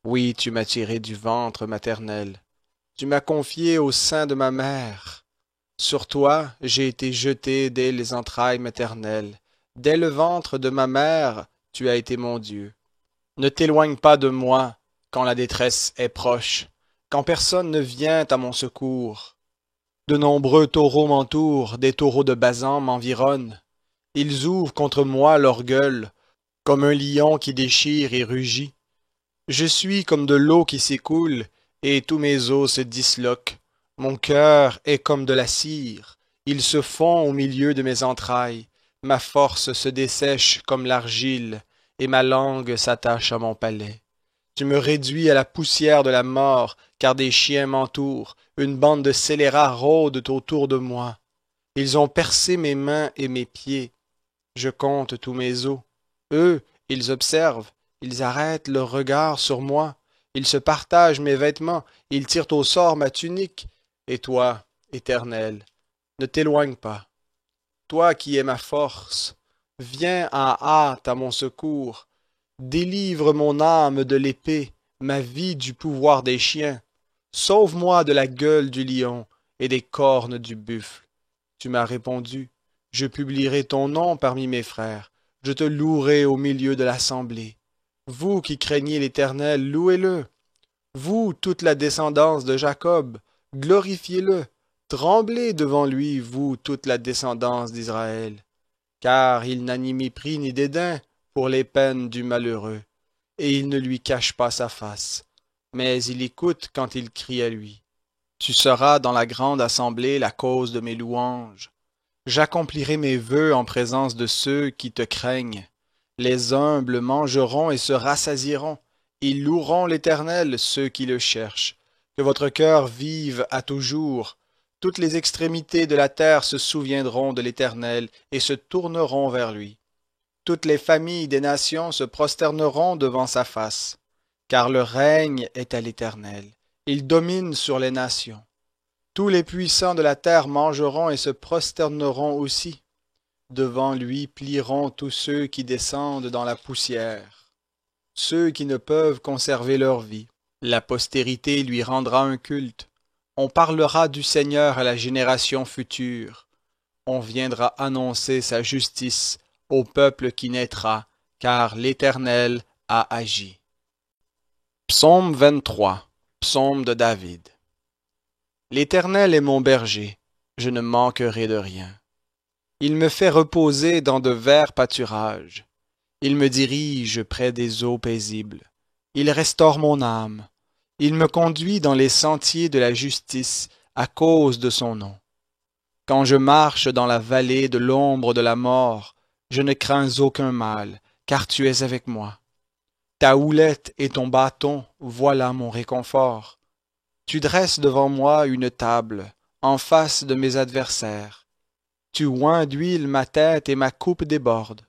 Oui, tu m'as tiré du ventre maternel. Tu m'as confié au sein de ma mère. Sur toi, j'ai été jeté dès les entrailles maternelles. Dès le ventre de ma mère, tu as été mon Dieu. Ne t'éloigne pas de moi quand la détresse est proche, quand personne ne vient à mon secours. De nombreux taureaux m'entourent, des taureaux de Basan m'environnent. Ils ouvrent contre moi leur gueule, comme un lion qui déchire et rugit. Je suis comme de l'eau qui s'écoule, et tous mes os se disloquent. Mon cœur est comme de la cire, il se fond au milieu de mes entrailles. Ma force se dessèche comme l'argile, et ma langue s'attache à mon palais. Tu me réduis à la poussière de la mort, car des chiens m'entourent, une bande de scélérats rôdent autour de moi. Ils ont percé mes mains et mes pieds. Je compte tous mes os. Eux, ils observent, ils arrêtent leur regard sur moi. Ils se partagent mes vêtements, ils tirent au sort ma tunique. Et toi, Éternel, ne t'éloigne pas. Toi qui es ma force, viens en hâte à mon secours. Délivre mon âme de l'épée, ma vie du pouvoir des chiens. Sauve-moi de la gueule du lion et des cornes du buffle. Tu m'as répondu, je publierai ton nom parmi mes frères, je te louerai au milieu de l'assemblée. Vous qui craignez l'Éternel, louez-le. Vous, toute la descendance de Jacob, glorifiez-le. Tremblez devant lui, vous, toute la descendance d'Israël. Car il n'a ni mépris ni dédain pour les peines du malheureux, et il ne lui cache pas sa face, mais il écoute quand il crie à lui. Tu seras dans la grande assemblée la cause de mes louanges. J'accomplirai mes vœux en présence de ceux qui te craignent. Les humbles mangeront et se rassasieront. Ils loueront l'Éternel, ceux qui le cherchent. Que votre cœur vive à toujours. Toutes les extrémités de la terre se souviendront de l'Éternel et se tourneront vers lui. Toutes les familles des nations se prosterneront devant sa face, car le règne est à l'Éternel. Il domine sur les nations. Tous les puissants de la terre mangeront et se prosterneront aussi. Devant lui plieront tous ceux qui descendent dans la poussière, ceux qui ne peuvent conserver leur vie. La postérité lui rendra un culte. On parlera du Seigneur à la génération future. On viendra annoncer sa justice au peuple qui naîtra, car l'Éternel a agi. Psaume 23, psaume de David. L'Éternel est mon berger, je ne manquerai de rien. Il me fait reposer dans de verts pâturages. Il me dirige près des eaux paisibles. Il restaure mon âme. Il me conduit dans les sentiers de la justice à cause de son nom. Quand je marche dans la vallée de l'ombre de la mort, je ne crains aucun mal, car tu es avec moi. Ta houlette et ton bâton, voilà mon réconfort. Tu dresses devant moi une table, en face de mes adversaires. Tu oins d'huile ma tête et ma coupe déborde.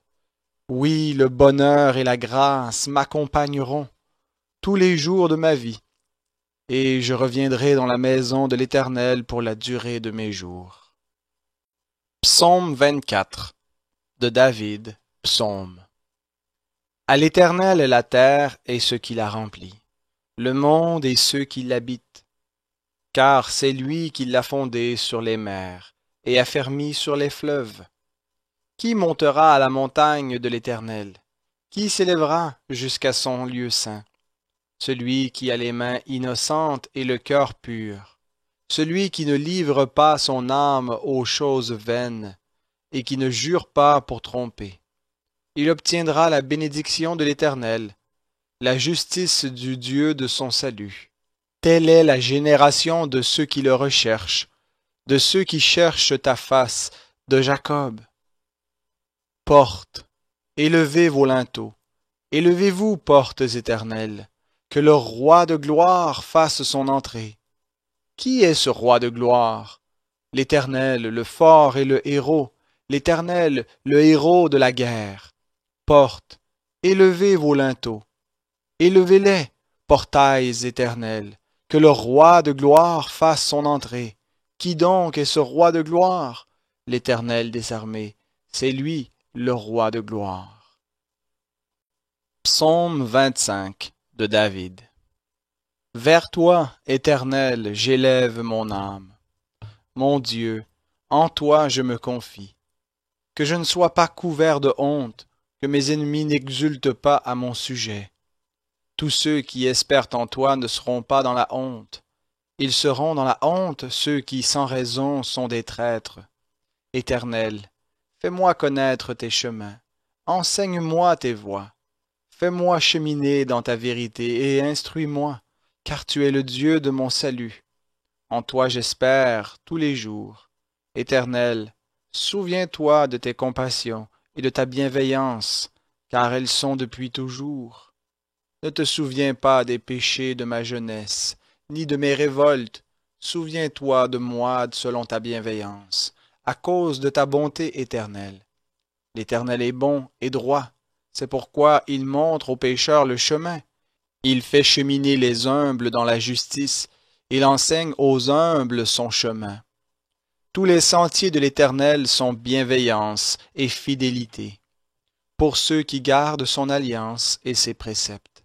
Oui, le bonheur et la grâce m'accompagneront tous les jours de ma vie, et je reviendrai dans la maison de l'Éternel pour la durée de mes jours. Psaume 24 de David, psaume. À l'Éternel est la terre et ce qui la remplit, le monde et ceux qui l'habitent. Car c'est lui qui l'a fondé sur les mers et affermi sur les fleuves. Qui montera à la montagne de l'Éternel? Qui s'élèvera jusqu'à son lieu saint? Celui qui a les mains innocentes et le cœur pur, celui qui ne livre pas son âme aux choses vaines et qui ne jure pas pour tromper. Il obtiendra la bénédiction de l'Éternel, la justice du Dieu de son salut. Telle est la génération de ceux qui le recherchent, de ceux qui cherchent ta face, de Jacob. Portes, élevez vos linteaux, élevez-vous, portes éternelles, que le roi de gloire fasse son entrée. Qui est ce roi de gloire? L'Éternel, le fort et le héros, l'Éternel, le héros de la guerre. Portes, élevez vos linteaux, élevez-les, portails éternels, que le roi de gloire fasse son entrée. Qui donc est ce roi de gloire? L'Éternel des armées, c'est lui le roi de gloire. Psaume 25 de David. Vers toi, Éternel, j'élève mon âme. Mon Dieu, en toi je me confie. Que je ne sois pas couvert de honte, que mes ennemis n'exultent pas à mon sujet. Tous ceux qui espèrent en toi ne seront pas dans la honte. Ils seront dans la honte ceux qui sans raison sont des traîtres. Éternel, fais-moi connaître tes chemins, enseigne-moi tes voies. Fais-moi cheminer dans ta vérité et instruis-moi, car tu es le Dieu de mon salut. En toi j'espère tous les jours. Éternel, souviens-toi de tes compassions et de ta bienveillance, car elles sont depuis toujours. Ne te souviens pas des péchés de ma jeunesse, ni de mes révoltes. Souviens-toi de moi selon ta bienveillance, à cause de ta bonté éternelle. L'Éternel est bon et droit, c'est pourquoi il montre aux pécheurs le chemin. Il fait cheminer les humbles dans la justice, il enseigne aux humbles son chemin. Tous les sentiers de l'Éternel sont bienveillance et fidélité, pour ceux qui gardent son alliance et ses préceptes.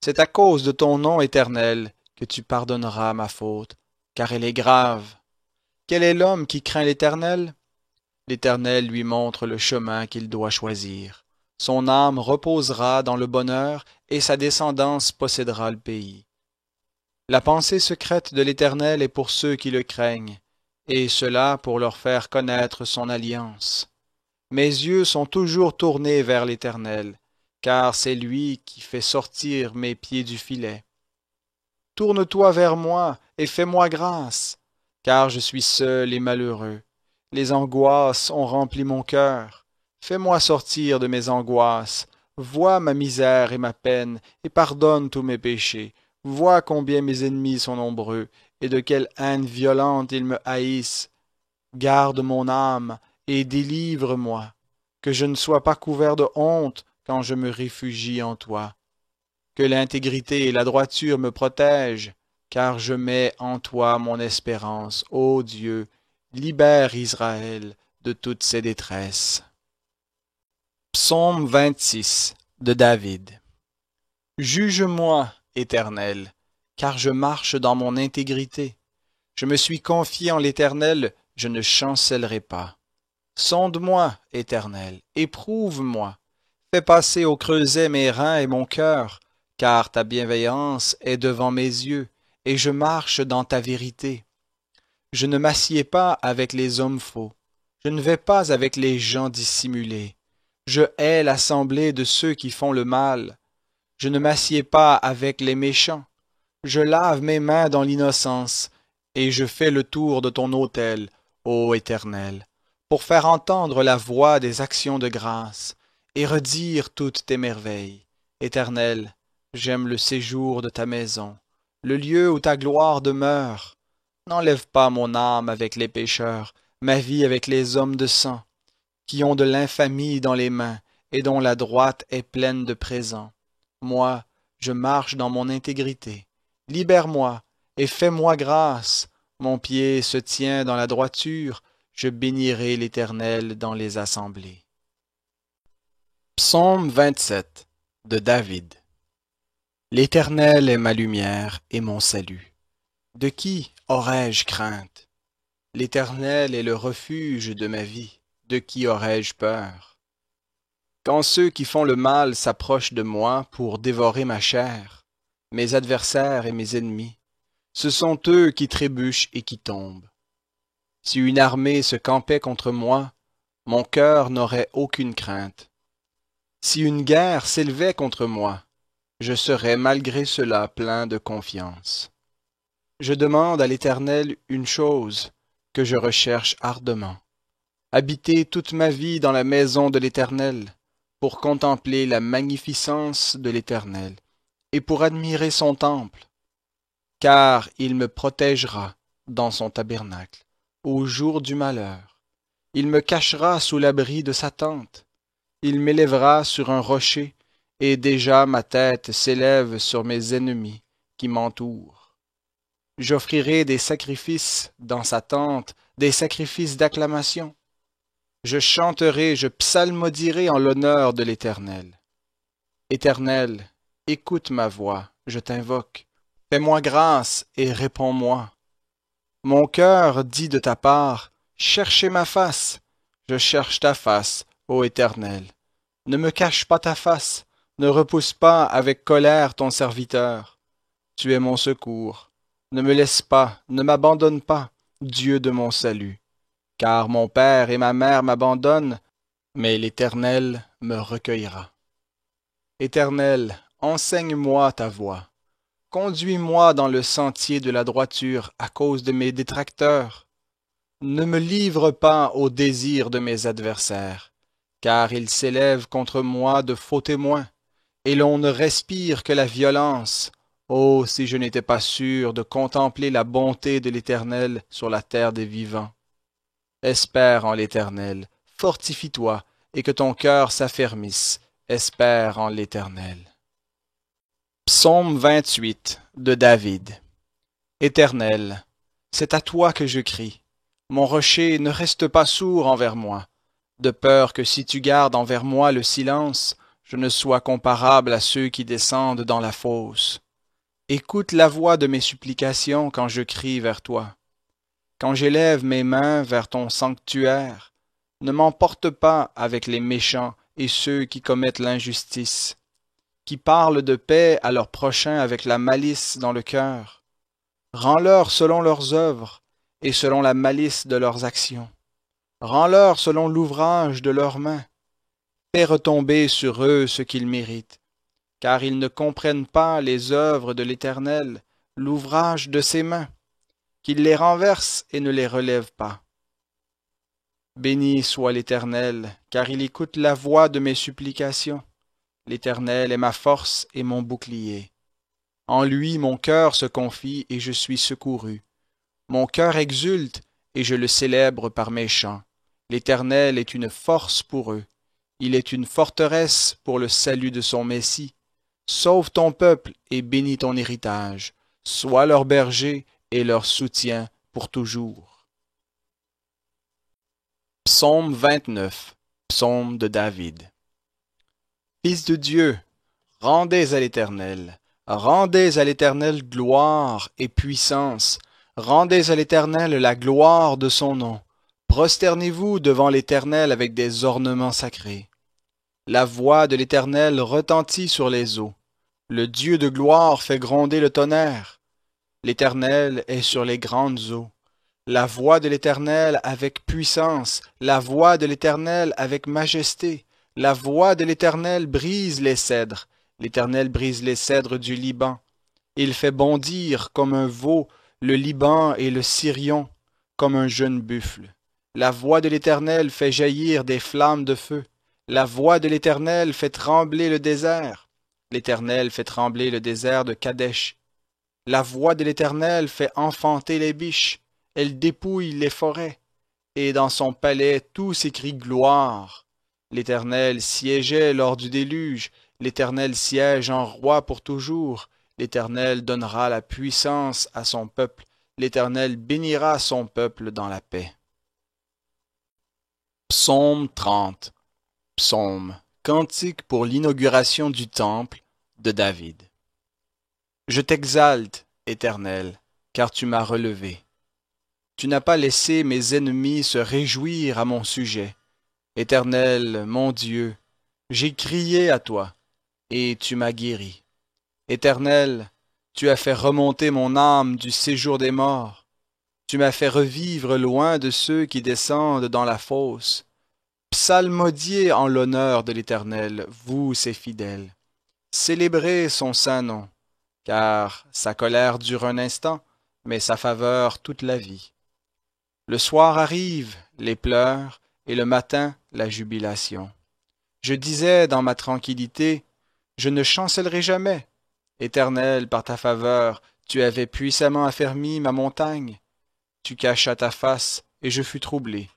C'est à cause de ton nom éternel que tu pardonneras ma faute, car elle est grave. Quel est l'homme qui craint l'Éternel? L'Éternel lui montre le chemin qu'il doit choisir. Son âme reposera dans le bonheur et sa descendance possédera le pays. La pensée secrète de l'Éternel est pour ceux qui le craignent, et cela pour leur faire connaître son alliance. Mes yeux sont toujours tournés vers l'Éternel, car c'est lui qui fait sortir mes pieds du filet. Tourne-toi vers moi et fais-moi grâce, car je suis seul et malheureux. Les angoisses ont rempli mon cœur. Fais-moi sortir de mes angoisses. Vois ma misère et ma peine, et pardonne tous mes péchés. Vois combien mes ennemis sont nombreux, et de quelle haine violente ils me haïssent. Garde mon âme, et délivre-moi, que je ne sois pas couvert de honte quand je me réfugie en toi. Que l'intégrité et la droiture me protègent, car je mets en toi mon espérance, ô Dieu. Libère Israël de toutes ses détresses. Psaume 26 de David. Juge-moi, Éternel, car je marche dans mon intégrité. Je me suis confié en l'Éternel, je ne chancellerai pas. Sonde-moi, Éternel, éprouve-moi. Fais passer au creuset mes reins et mon cœur, car ta bienveillance est devant mes yeux, et je marche dans ta vérité. Je ne m'assieds pas avec les hommes faux, je ne vais pas avec les gens dissimulés. Je hais l'assemblée de ceux qui font le mal. Je ne m'assieds pas avec les méchants. Je lave mes mains dans l'innocence, et je fais le tour de ton autel, ô Éternel, pour faire entendre la voix des actions de grâce, et redire toutes tes merveilles. Éternel, j'aime le séjour de ta maison, le lieu où ta gloire demeure. N'enlève pas mon âme avec les pécheurs, ma vie avec les hommes de sang, qui ont de l'infamie dans les mains, et dont la droite est pleine de présents. Moi, je marche dans mon intégrité. Libère-moi et fais-moi grâce. Mon pied se tient dans la droiture, je bénirai l'Éternel dans les assemblées. Psaume 27 de David. L'Éternel est ma lumière et mon salut. De qui aurais-je crainte? L'Éternel est le refuge de ma vie. De qui aurais-je peur? Quand ceux qui font le mal s'approchent de moi pour dévorer ma chair, mes adversaires et mes ennemis, ce sont eux qui trébuchent et qui tombent. Si une armée se campait contre moi, mon cœur n'aurait aucune crainte. Si une guerre s'élevait contre moi, je serais malgré cela plein de confiance. Je demande à l'Éternel une chose que je recherche ardemment. Habiter toute ma vie dans la maison de l'Éternel, pour contempler la magnificence de l'Éternel, et pour admirer son temple, car il me protégera dans son tabernacle, au jour du malheur. Il me cachera sous l'abri de sa tente, il m'élèvera sur un rocher, et déjà ma tête s'élève sur mes ennemis qui m'entourent. J'offrirai des sacrifices dans sa tente, des sacrifices d'acclamation. Je chanterai, je psalmodierai en l'honneur de l'Éternel. Éternel, écoute ma voix, je t'invoque. Fais-moi grâce et réponds-moi. Mon cœur dit de ta part, cherchez ma face. Je cherche ta face, ô Éternel. Ne me cache pas ta face, ne repousse pas avec colère ton serviteur. Tu es mon secours. Ne me laisse pas, ne m'abandonne pas, Dieu de mon salut. Car mon père et ma mère m'abandonnent, mais l'Éternel me recueillera. Éternel, enseigne-moi ta voie. Conduis-moi dans le sentier de la droiture à cause de mes détracteurs. Ne me livre pas au désir de mes adversaires, car ils s'élèvent contre moi de faux témoins, et l'on ne respire que la violence. Oh, si je n'étais pas sûr de contempler la bonté de l'Éternel sur la terre des vivants. Espère en l'Éternel, fortifie-toi, et que ton cœur s'affermisse. Espère en l'Éternel. Psaume 28 de David. Éternel, c'est à toi que je crie. Mon rocher ne reste pas sourd envers moi, de peur que si tu gardes envers moi le silence, je ne sois comparable à ceux qui descendent dans la fosse. Écoute la voix de mes supplications quand je crie vers toi. Quand j'élève mes mains vers ton sanctuaire, ne m'emporte pas avec les méchants et ceux qui commettent l'injustice, qui parlent de paix à leurs prochains avec la malice dans le cœur. Rends-leur selon leurs œuvres et selon la malice de leurs actions. Rends-leur selon l'ouvrage de leurs mains. Fais retomber sur eux ce qu'ils méritent, car ils ne comprennent pas les œuvres de l'Éternel, l'ouvrage de ses mains. Qu'il les renverse et ne les relève pas. Béni soit l'Éternel, car il écoute la voix de mes supplications. L'Éternel est ma force et mon bouclier. En lui mon cœur se confie et je suis secouru. Mon cœur exulte et je le célèbre par mes chants. L'Éternel est une force pour eux. Il est une forteresse pour le salut de son Messie. Sauve ton peuple et bénis ton héritage. Sois leur berger et leur soutien pour toujours. Psaume 29, psaume de David. Fils de Dieu, rendez à l'Éternel gloire et puissance, rendez à l'Éternel la gloire de son nom, prosternez-vous devant l'Éternel avec des ornements sacrés. La voix de l'Éternel retentit sur les eaux, Le Dieu de gloire fait gronder le tonnerre. L'Éternel est sur les grandes eaux. La voix de l'Éternel avec puissance, la voix de l'Éternel avec majesté. La voix de l'Éternel brise les cèdres. L'Éternel brise les cèdres du Liban. Il fait bondir comme un veau le Liban et le Sirion, comme un jeune buffle. La voix de l'Éternel fait jaillir des flammes de feu. La voix de l'Éternel fait trembler le désert. L'Éternel fait trembler le désert de Kadesh. La voix de l'Éternel fait enfanter les biches. Elle dépouille les forêts. Et dans son palais tout s'écrie gloire. L'Éternel siégeait lors du déluge. L'Éternel siège en roi pour toujours. L'Éternel donnera la puissance à son peuple. L'Éternel bénira son peuple dans la paix. Psaume 30. Psaume, cantique pour l'inauguration du temple de David. Je t'exalte, Éternel, car tu m'as relevé. Tu n'as pas laissé mes ennemis se réjouir à mon sujet. Éternel, mon Dieu, j'ai crié à toi, et tu m'as guéri. Éternel, tu as fait remonter mon âme du séjour des morts. Tu m'as fait revivre loin de ceux qui descendent dans la fosse. Psalmodiez en l'honneur de l'Éternel, vous ses fidèles. Célébrez son saint nom, car sa colère dure un instant, mais sa faveur toute la vie. Le soir arrive, les pleurs, et le matin, la jubilation. Je disais dans ma tranquillité, je ne chancellerai jamais. Éternel, par ta faveur, tu avais puissamment affermi ma montagne. Tu cachas ta face, et je fus troublé.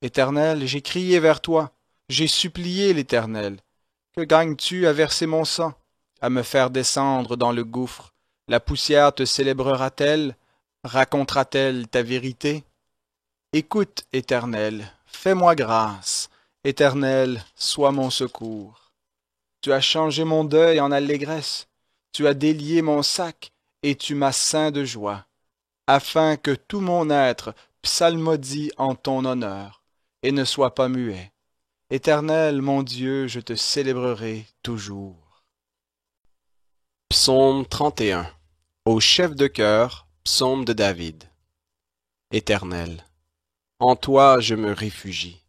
Éternel, j'ai crié vers toi, j'ai supplié l'Éternel. Que gagnes-tu à verser mon sang, à me faire descendre dans le gouffre? La poussière te célébrera-t-elle, racontera-t-elle ta vérité? Écoute, Éternel, fais-moi grâce. Éternel, sois mon secours. Tu as changé mon deuil en allégresse. Tu as délié mon sac, et tu m'as ceint de joie, afin que tout mon être psalmodie en ton honneur, et ne soit pas muet. Éternel, mon Dieu, je te célébrerai toujours. Psaume 31. Au chef de chœur, psaume de David. Éternel, en toi je me réfugie.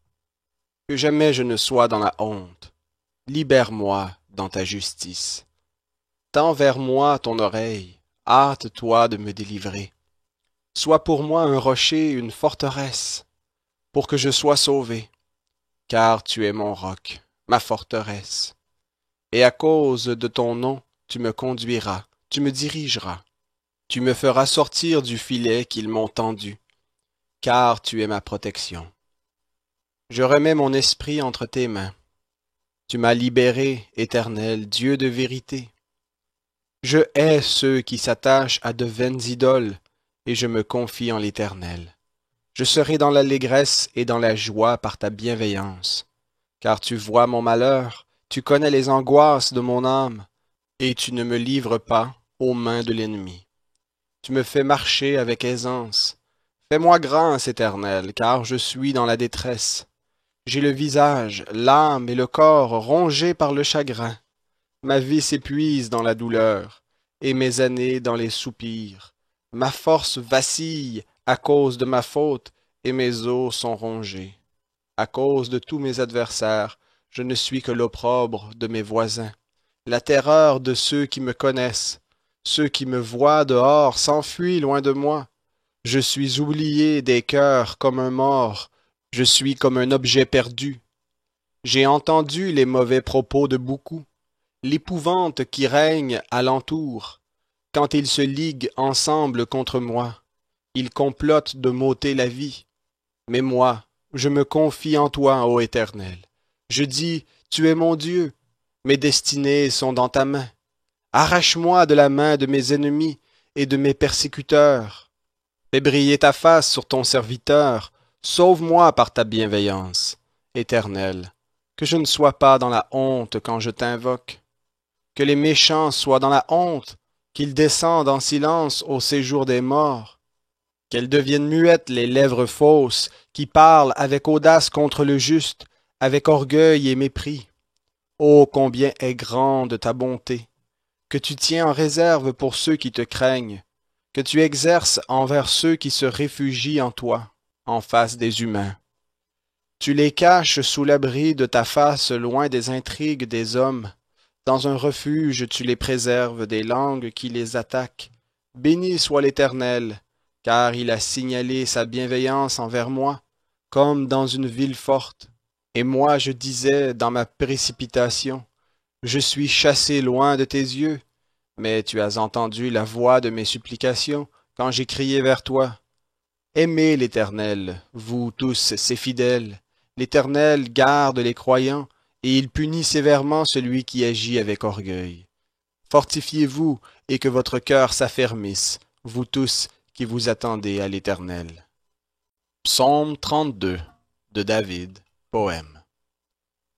Que jamais je ne sois dans la honte. Libère-moi dans ta justice. Tends vers moi ton oreille, hâte-toi de me délivrer. Sois pour moi un rocher, une forteresse, pour que je sois sauvé, car tu es mon roc, ma forteresse. Et à cause de ton nom, tu me conduiras, tu me dirigeras. Tu me feras sortir du filet qu'ils m'ont tendu, car tu es ma protection. Je remets mon esprit entre tes mains. Tu m'as libéré, Éternel, Dieu de vérité. Je hais ceux qui s'attachent à de vaines idoles, et je me confie en l'Éternel. Je serai dans l'allégresse et dans la joie par ta bienveillance, car tu vois mon malheur, tu connais les angoisses de mon âme, et tu ne me livres pas aux mains de l'ennemi. Tu me fais marcher avec aisance. Fais-moi grâce, Éternel, car je suis dans la détresse. J'ai le visage, l'âme et le corps rongés par le chagrin. Ma vie s'épuise dans la douleur, et mes années dans les soupirs. Ma force vacille à cause de ma faute, et mes os sont rongés. À cause de tous mes adversaires, je ne suis que l'opprobre de mes voisins, la terreur de ceux qui me connaissent. Ceux qui me voient dehors s'enfuient loin de moi. Je suis oublié des cœurs comme un mort, je suis comme un objet perdu. J'ai entendu les mauvais propos de beaucoup, l'épouvante qui règne alentour. Quand ils se liguent ensemble contre moi, ils complotent de m'ôter la vie. Mais moi, je me confie en toi, ô Éternel. Je dis, tu es mon Dieu, mes destinées sont dans ta main. Arrache-moi de la main de mes ennemis et de mes persécuteurs. Fais briller ta face sur ton serviteur, sauve-moi par ta bienveillance, Éternel, que je ne sois pas dans la honte quand je t'invoque. Que les méchants soient dans la honte, qu'ils descendent en silence au séjour des morts. Qu'elles deviennent muettes les lèvres fausses, qui parlent avec audace contre le juste, avec orgueil et mépris. Ô combien est grande ta bonté! que tu tiens en réserve pour ceux qui te craignent, que tu exerces envers ceux qui se réfugient en toi, en face des humains. Tu les caches sous l'abri de ta face loin des intrigues des hommes. Dans un refuge tu les préserves des langues qui les attaquent. Béni soit l'Éternel, car il a signalé sa bienveillance envers moi, comme dans une ville forte. Et moi je disais dans ma précipitation, je suis chassé loin de tes yeux, mais tu as entendu la voix de mes supplications quand j'ai crié vers toi. Aimez l'Éternel, vous tous ses fidèles. L'Éternel garde les croyants, et il punit sévèrement celui qui agit avec orgueil. Fortifiez-vous, et que votre cœur s'affermisse, vous tous qui vous attendez à l'Éternel. Psaume 32 de David, poème.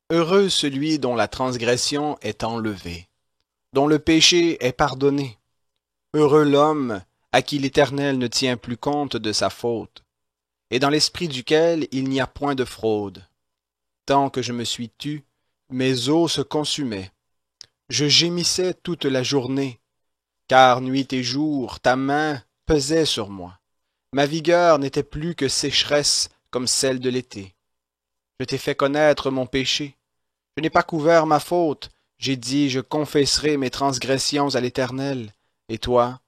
Heureux celui dont la transgression est enlevée, dont le péché est pardonné. Heureux l'homme à qui l'Éternel ne tient plus compte de sa faute, et dans l'esprit duquel il n'y a point de fraude. Tant que je me suis tu, mes os se consumaient. Je gémissais toute la journée, car nuit et jour ta main pesait sur moi. Ma vigueur n'était plus que sécheresse comme celle de l'été. Je t'ai fait connaître mon péché. Je n'ai pas couvert ma faute. J'ai dit, je confesserai mes transgressions à l'Éternel. Et toi,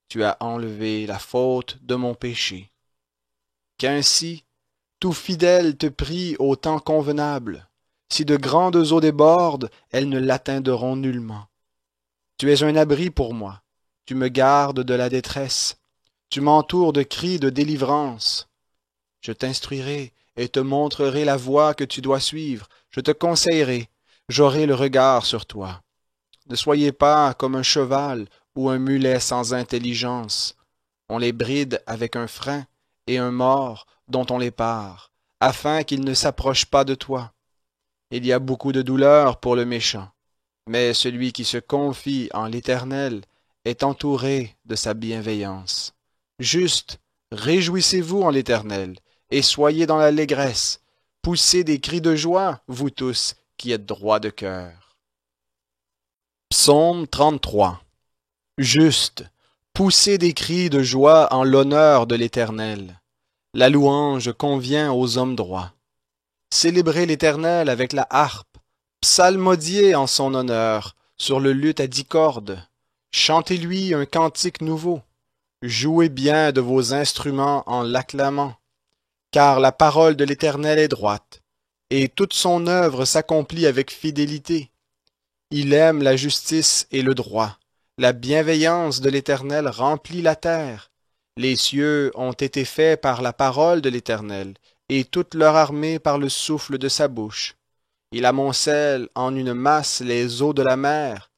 tu as enlevé la faute de mon péché. Qu'ainsi, tout fidèle te prie au temps convenable. Si de grandes eaux débordent, elles ne l'atteindront nullement. Tu es un abri pour moi. Tu me gardes de la détresse. Tu m'entoures de cris de délivrance. Je t'instruirai et te montrerai la voie que tu dois suivre. Je te conseillerai. J'aurai le regard sur toi. Ne soyez pas comme un cheval ou un mulet sans intelligence. On les bride avec un frein et un mors dont on les pare, afin qu'ils ne s'approchent pas de toi. Il y a beaucoup de douleur pour le méchant, mais celui qui se confie en l'Éternel est entouré de sa bienveillance. Juste, réjouissez-vous en l'Éternel, et soyez dans l'allégresse. Poussez des cris de joie, vous tous qui êtes droits de cœur. Psaume 33. Juste, poussez des cris de joie en l'honneur de l'Éternel. La louange convient aux hommes droits. Célébrez l'Éternel avec la harpe, psalmodiez en son honneur sur le luth à 10 cordes. Chantez-lui un cantique nouveau. Jouez bien de vos instruments en l'acclamant, car la parole de l'Éternel est droite, et toute son œuvre s'accomplit avec fidélité. Il aime la justice et le droit. La bienveillance de l'Éternel remplit la terre. Les cieux ont été faits par la parole de l'Éternel, et toute leur armée par le souffle de sa bouche. Il amoncelle en une masse les eaux de la mer.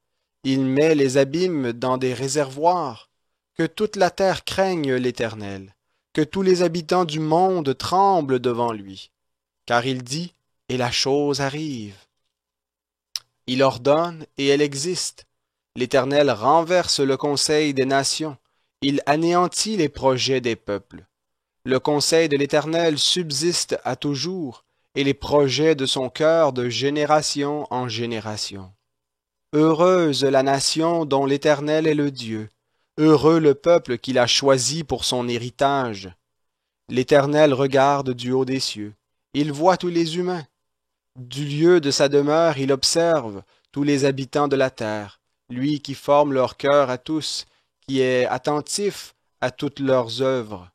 Il met les abîmes dans des réservoirs. Que toute la terre craigne l'Éternel. Que tous les habitants du monde tremblent devant lui. Car il dit, et la chose arrive. Il ordonne, et elle existe. L'Éternel renverse le conseil des nations. Il anéantit les projets des peuples. Le conseil de l'Éternel subsiste à toujours, et les projets de son cœur de génération en génération. Heureuse la nation dont l'Éternel est le Dieu. Heureux le peuple qu'il a choisi pour son héritage. L'Éternel regarde du haut des cieux. Il voit tous les humains. Du lieu de sa demeure, il observe tous les habitants de la terre, lui qui forme leur cœur à tous, qui est attentif à toutes leurs œuvres.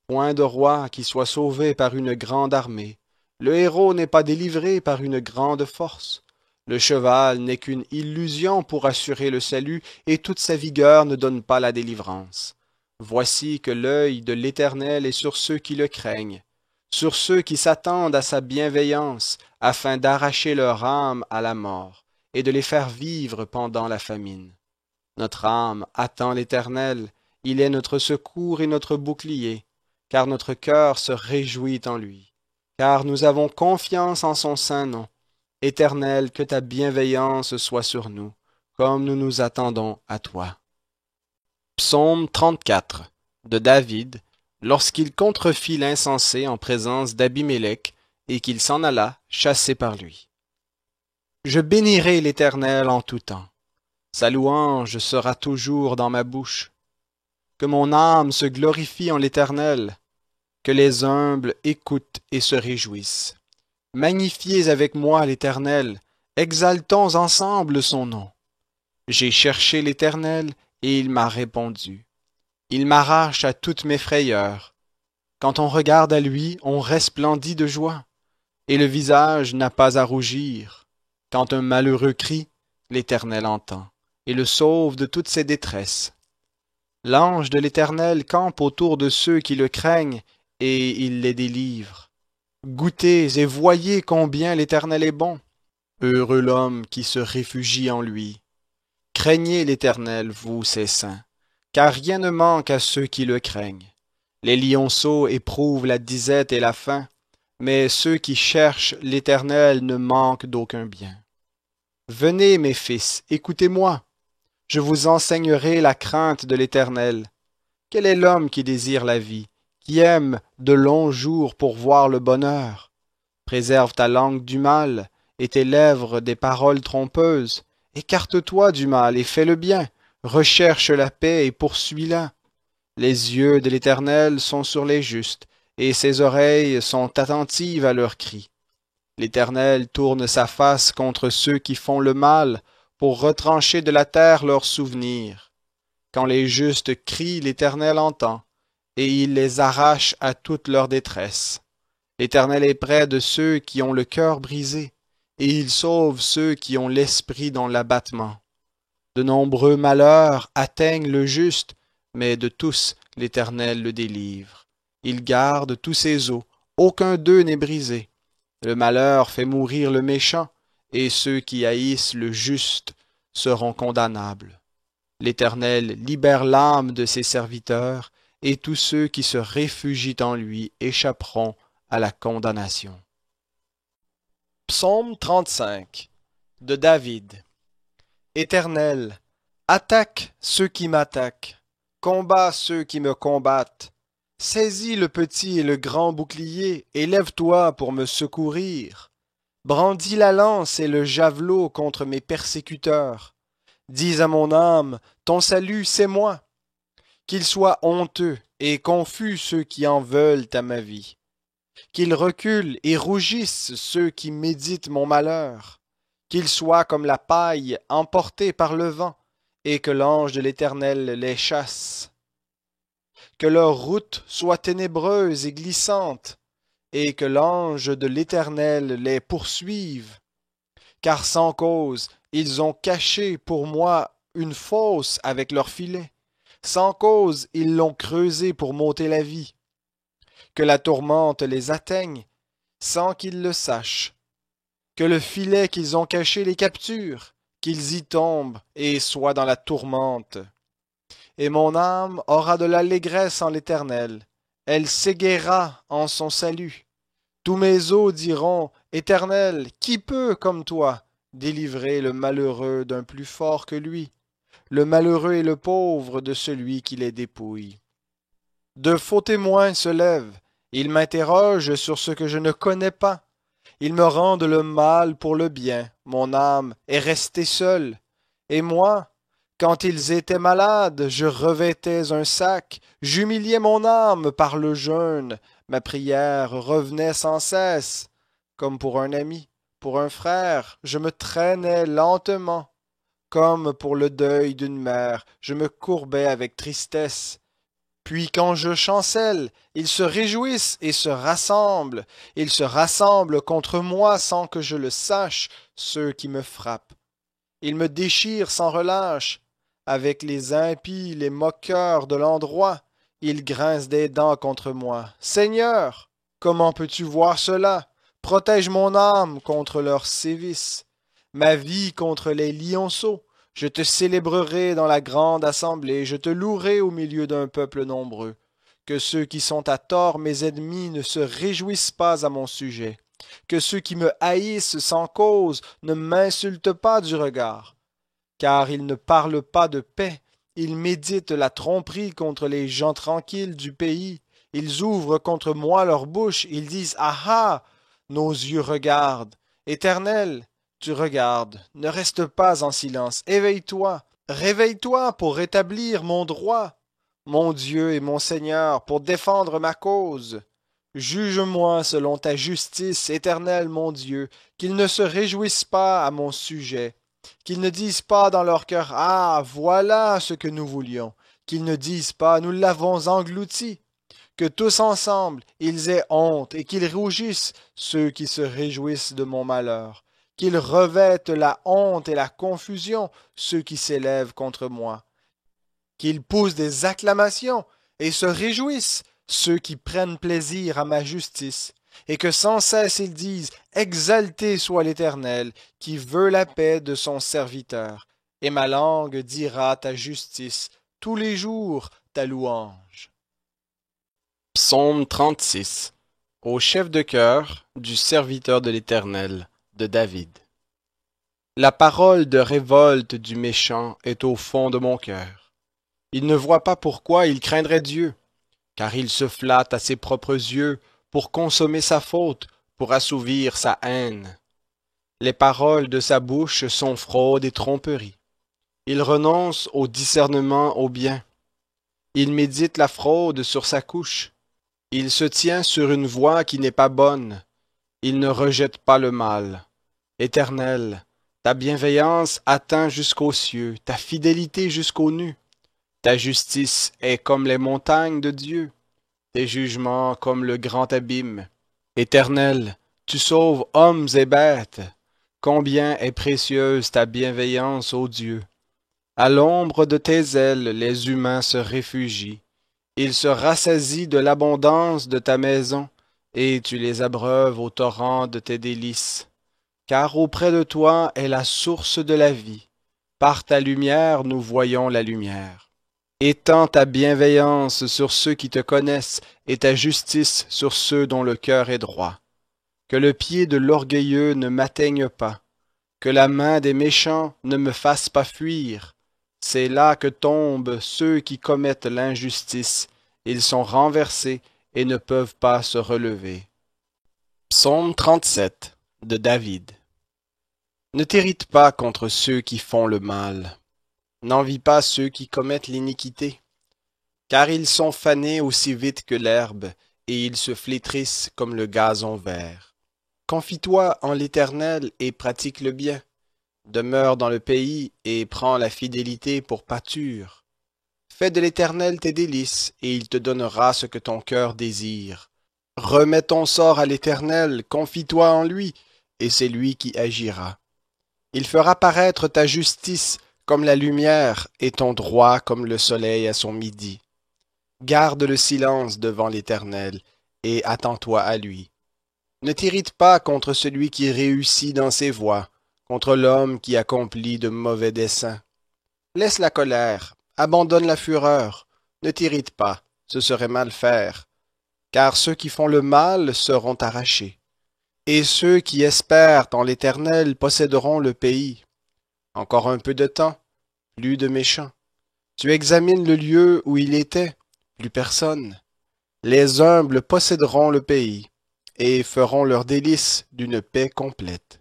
Point de roi qui soit sauvé par une grande armée. Le héros n'est pas délivré par une grande force. Le cheval n'est qu'une illusion pour assurer le salut, et toute sa vigueur ne donne pas la délivrance. Voici que l'œil de l'Éternel est sur ceux qui le craignent, sur ceux qui s'attendent à sa bienveillance, afin d'arracher leur âme à la mort, et de les faire vivre pendant la famine. Notre âme attend l'Éternel, il est notre secours et notre bouclier, car notre cœur se réjouit en lui, car nous avons confiance en son saint nom. Éternel, que ta bienveillance soit sur nous, comme nous nous attendons à toi. Psaume 34 de David, lorsqu'il contrefit l'insensé en présence d'Abimélec, et qu'il s'en alla, chassé par lui. Je bénirai l'Éternel en tout temps. Sa louange sera toujours dans ma bouche. Que mon âme se glorifie en l'Éternel, que les humbles écoutent et se réjouissent. Magnifiez avec moi l'Éternel, exaltons ensemble son nom. J'ai cherché l'Éternel, et il m'a répondu. Il m'arrache à toutes mes frayeurs. Quand on regarde à lui, on resplendit de joie, et le visage n'a pas à rougir. Quand un malheureux crie, l'Éternel entend, et le sauve de toutes ses détresses. L'ange de l'Éternel campe autour de ceux qui le craignent, et il les délivre. Goûtez et voyez combien l'Éternel est bon. Heureux l'homme qui se réfugie en lui. Craignez l'Éternel, vous ses saints, car rien ne manque à ceux qui le craignent. Les lionceaux éprouvent la disette et la faim, mais ceux qui cherchent l'Éternel ne manquent d'aucun bien. Venez, mes fils, écoutez-moi. Je vous enseignerai la crainte de l'Éternel. Quel est l'homme qui désire la vie, qui aime de longs jours pour voir le bonheur? Préserve ta langue du mal, et tes lèvres des paroles trompeuses. Écarte-toi du mal et fais le bien. Recherche la paix et poursuis-la. Les yeux de l'Éternel sont sur les justes, et ses oreilles sont attentives à leurs cris. L'Éternel tourne sa face contre ceux qui font le mal, pour retrancher de la terre leurs souvenirs. Quand les justes crient, l'Éternel entend, et il les arrache à toute leur détresse. L'Éternel est près de ceux qui ont le cœur brisé, et il sauve ceux qui ont l'esprit dans l'abattement. De nombreux malheurs atteignent le juste, mais de tous l'Éternel le délivre. Il garde tous ses os, aucun d'eux n'est brisé. Le malheur fait mourir le méchant, et ceux qui haïssent le juste seront condamnables. L'Éternel libère l'âme de ses serviteurs, et tous ceux qui se réfugient en lui échapperont à la condamnation. Psaume 35 de David. Éternel, attaque ceux qui m'attaquent, combat ceux qui me combattent. Saisis le petit et le grand bouclier, et lève-toi pour me secourir. Brandis la lance et le javelot contre mes persécuteurs. Dis à mon âme, ton salut c'est moi. Qu'ils soient honteux et confus ceux qui en veulent à ma vie. Qu'ils reculent et rougissent ceux qui méditent mon malheur. Qu'ils soient comme la paille emportée par le vent, et que l'ange de l'Éternel les chasse. Que leur route soit ténébreuse et glissante, et que l'ange de l'Éternel les poursuive. Car sans cause, ils ont caché pour moi une fosse avec leurs filets. Sans cause, ils l'ont creusée pour m'ôter la vie. Que la tourmente les atteigne, sans qu'ils le sachent. Que le filet qu'ils ont caché les capture, qu'ils y tombent et soient dans la tourmente. Et mon âme aura de l'allégresse en l'Éternel. Elle s'égaiera en son salut. Tous mes os diront, Éternel, qui peut, comme toi, délivrer le malheureux d'un plus fort que lui, le malheureux et le pauvre de celui qui les dépouille. De faux témoins se lèvent, ils m'interrogent sur ce que je ne connais pas. Ils me rendent le mal pour le bien, mon âme est restée seule. Et moi, quand ils étaient malades, je revêtais un sac, j'humiliais mon âme par le jeûne, ma prière revenait sans cesse. Comme pour un ami, pour un frère, je me traînais lentement. Comme pour le deuil d'une mère, je me courbais avec tristesse. Puis quand je chancelle, ils se réjouissent et se rassemblent. Ils se rassemblent contre moi sans que je le sache, ceux qui me frappent. Ils me déchirent sans relâche. Avec les impies, les moqueurs de l'endroit, ils grincent des dents contre moi. Seigneur, comment peux-tu voir cela? Protège mon âme contre leurs sévices, ma vie contre les lionceaux. Je te célébrerai dans la grande assemblée, je te louerai au milieu d'un peuple nombreux. Que ceux qui sont à tort mes ennemis ne se réjouissent pas à mon sujet. Que ceux qui me haïssent sans cause ne m'insultent pas du regard. Car ils ne parlent pas de paix, ils méditent la tromperie contre les gens tranquilles du pays. Ils ouvrent contre moi leur bouche, ils disent « Ah ah !» Nos yeux regardent. Éternel, Tu regardes, ne reste pas en silence, éveille-toi, réveille-toi pour rétablir mon droit, mon Dieu et mon Seigneur, pour défendre ma cause. Juge-moi selon ta justice, éternel mon Dieu, qu'ils ne se réjouissent pas à mon sujet, qu'ils ne disent pas dans leur cœur, ah, voilà ce que nous voulions, qu'ils ne disent pas, nous l'avons englouti, que tous ensemble ils aient honte et qu'ils rougissent ceux qui se réjouissent de mon malheur, qu'ils revêtent la honte et la confusion ceux qui s'élèvent contre moi, qu'ils poussent des acclamations et se réjouissent ceux qui prennent plaisir à ma justice, et que sans cesse ils disent, exalté soit l'Éternel, qui veut la paix de son serviteur, et ma langue dira ta justice, tous les jours ta louange. Psaume 36. Au chef de chœur du serviteur de l'Éternel, de David. La parole de révolte du méchant est au fond de mon cœur. Il ne voit pas pourquoi il craindrait Dieu, car il se flatte à ses propres yeux pour consommer sa faute, pour assouvir sa haine. Les paroles de sa bouche sont fraude et tromperie. Il renonce au discernement au bien. Il médite la fraude sur sa couche. Il se tient sur une voie qui n'est pas bonne. Il ne rejette pas le mal. Éternel, ta bienveillance atteint jusqu'aux cieux, ta fidélité jusqu'aux nues. Ta justice est comme les montagnes de Dieu, tes jugements comme le grand abîme. Éternel, tu sauves hommes et bêtes. Combien est précieuse ta bienveillance, ô Dieu! À l'ombre de tes ailes, les humains se réfugient. Ils se rassasient de l'abondance de ta maison, et tu les abreuves au torrent de tes délices. Car auprès de toi est la source de la vie. Par ta lumière, nous voyons la lumière. Étends ta bienveillance sur ceux qui te connaissent, et ta justice sur ceux dont le cœur est droit. Que le pied de l'orgueilleux ne m'atteigne pas, que la main des méchants ne me fasse pas fuir. C'est là que tombent ceux qui commettent l'injustice. Ils sont renversés et ne peuvent pas se relever. Psaume 37 de David. Ne t'irrite pas contre ceux qui font le mal. N'envie pas ceux qui commettent l'iniquité. Car ils sont fanés aussi vite que l'herbe, et ils se flétrissent comme le gazon vert. Confie-toi en l'Éternel et pratique le bien. Demeure dans le pays et prends la fidélité pour pâture. Fais de l'Éternel tes délices, et il te donnera ce que ton cœur désire. Remets ton sort à l'Éternel, confie-toi en lui, et c'est lui qui agira. Il fera paraître ta justice comme la lumière, et ton droit comme le soleil à son midi. Garde le silence devant l'Éternel, et attends-toi à lui. Ne t'irrite pas contre celui qui réussit dans ses voies, contre l'homme qui accomplit de mauvais desseins. Laisse la colère, abandonne la fureur, ne t'irrite pas, ce serait mal faire, car ceux qui font le mal seront arrachés, et ceux qui espèrent en l'Éternel posséderont le pays. Encore un peu de temps, plus de méchants. Tu examines le lieu où il était, plus personne. Les humbles posséderont le pays, et feront leurs délices d'une paix complète.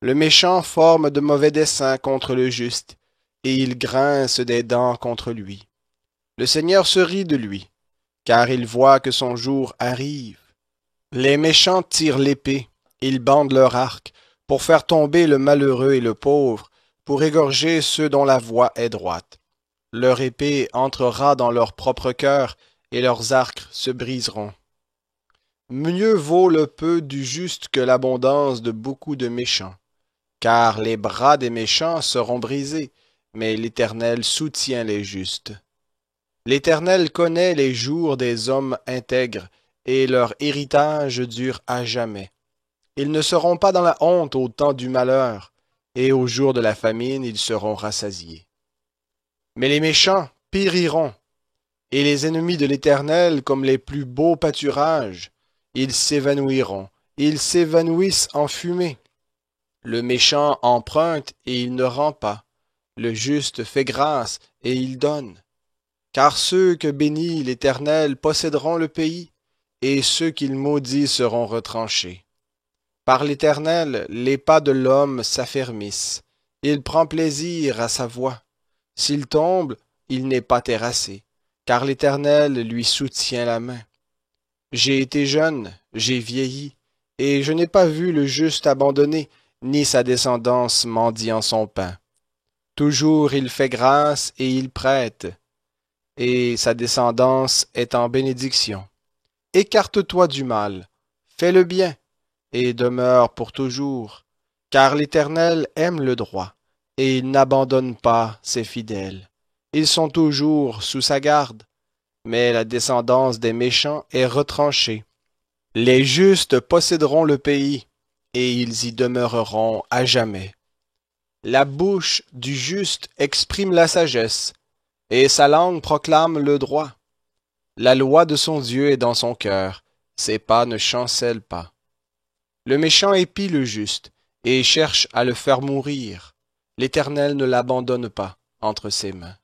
Le méchant forme de mauvais desseins contre le juste, et il grince des dents contre lui. Le Seigneur se rit de lui, car il voit que son jour arrive. Les méchants tirent l'épée, ils bandent leur arc, pour faire tomber le malheureux et le pauvre, pour égorger ceux dont la voie est droite. Leur épée entrera dans leur propre cœur, et leurs arcs se briseront. Mieux vaut le peu du juste que l'abondance de beaucoup de méchants. Car les bras des méchants seront brisés, mais l'Éternel soutient les justes. L'Éternel connaît les jours des hommes intègres, et leur héritage dure à jamais. Ils ne seront pas dans la honte au temps du malheur, et au jour de la famine ils seront rassasiés. Mais les méchants périront, et les ennemis de l'Éternel comme les plus beaux pâturages, ils s'évanouiront, ils s'évanouissent en fumée. Le méchant emprunte et il ne rend pas. Le juste fait grâce et il donne. Car ceux que bénit l'Éternel posséderont le pays, et ceux qu'il maudit seront retranchés. Par l'Éternel, les pas de l'homme s'affermissent. Il prend plaisir à sa voie. S'il tombe, il n'est pas terrassé, car l'Éternel lui soutient la main. J'ai été jeune, j'ai vieilli, et je n'ai pas vu le juste abandonné, ni sa descendance mendiant son pain. Toujours il fait grâce et il prête, et sa descendance est en bénédiction. Écarte-toi du mal, fais le bien, et demeure pour toujours, car l'Éternel aime le droit, et il n'abandonne pas ses fidèles. Ils sont toujours sous sa garde, mais la descendance des méchants est retranchée. Les justes posséderont le pays, et ils y demeureront à jamais. La bouche du juste exprime la sagesse, et sa langue proclame le droit. La loi de son Dieu est dans son cœur, ses pas ne chancellent pas. Le méchant épie le juste, et cherche à le faire mourir. L'Éternel ne l'abandonne pas entre ses mains,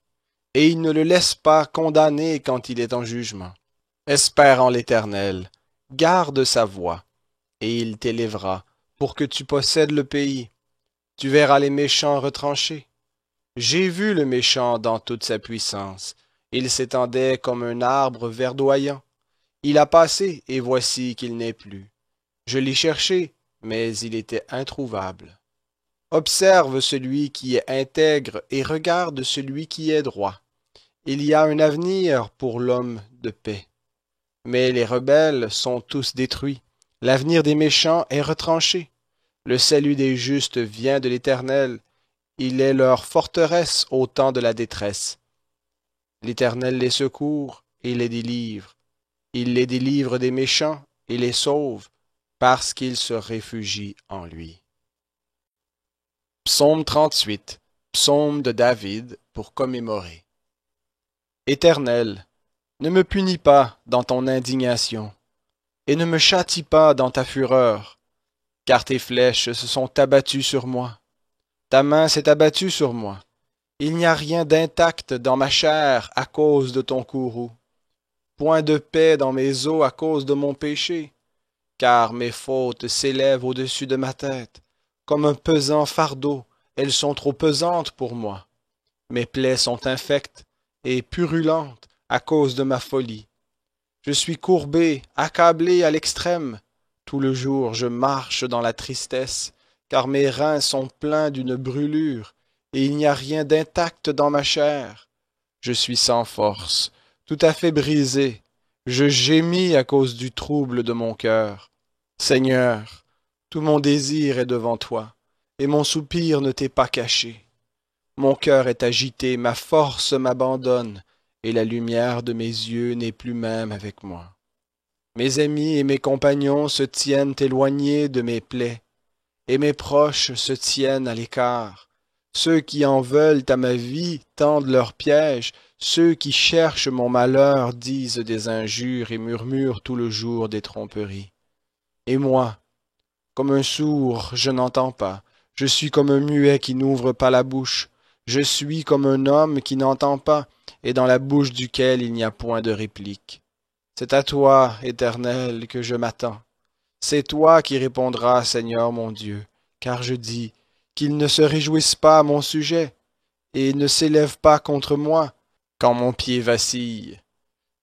et il ne le laisse pas condamner quand il est en jugement. Espère en l'Éternel, garde sa voie, et il t'élèvera pour que tu possèdes le pays. Tu verras les méchants retranchés. J'ai vu le méchant dans toute sa puissance. Il s'étendait comme un arbre verdoyant. Il a passé, et voici qu'il n'est plus. Je l'ai cherché, mais il était introuvable. Observe celui qui est intègre et regarde celui qui est droit. Il y a un avenir pour l'homme de paix. Mais les rebelles sont tous détruits. L'avenir des méchants est retranché. Le salut des justes vient de l'Éternel. Il est leur forteresse au temps de la détresse. L'Éternel les secourt et les délivre. Il les délivre des méchants et les sauve, parce qu'ils se réfugient en lui. Psaume 38, psaume de David pour commémorer. Éternel, ne me punis pas dans ton indignation, et ne me châtie pas dans ta fureur, car tes flèches se sont abattues sur moi. Ta main s'est abattue sur moi. Il n'y a rien d'intact dans ma chair à cause de ton courroux. Point de paix dans mes os à cause de mon péché, car mes fautes s'élèvent au-dessus de ma tête. Comme un pesant fardeau, elles sont trop pesantes pour moi. Mes plaies sont infectes et purulentes à cause de ma folie. Je suis courbé, accablé à l'extrême. Tout le jour je marche dans la tristesse, car mes reins sont pleins d'une brûlure, et il n'y a rien d'intact dans ma chair. Je suis sans force, tout à fait brisé. Je gémis à cause du trouble de mon cœur. Seigneur, tout mon désir est devant toi, et mon soupir ne t'est pas caché. Mon cœur est agité, ma force m'abandonne, et la lumière de mes yeux n'est plus même avec moi. Mes amis et mes compagnons se tiennent éloignés de mes plaies, et mes proches se tiennent à l'écart. Ceux qui en veulent à ma vie tendent leurs pièges, ceux qui cherchent mon malheur disent des injures et murmurent tout le jour des tromperies. Et moi, comme un sourd, je n'entends pas, je suis comme un muet qui n'ouvre pas la bouche, je suis comme un homme qui n'entend pas, et dans la bouche duquel il n'y a point de réplique. C'est à toi, Éternel, que je m'attends. C'est toi qui répondras, Seigneur mon Dieu, car je dis qu'ils ne se réjouissent pas à mon sujet, et ne s'élèvent pas contre moi, quand mon pied vacille.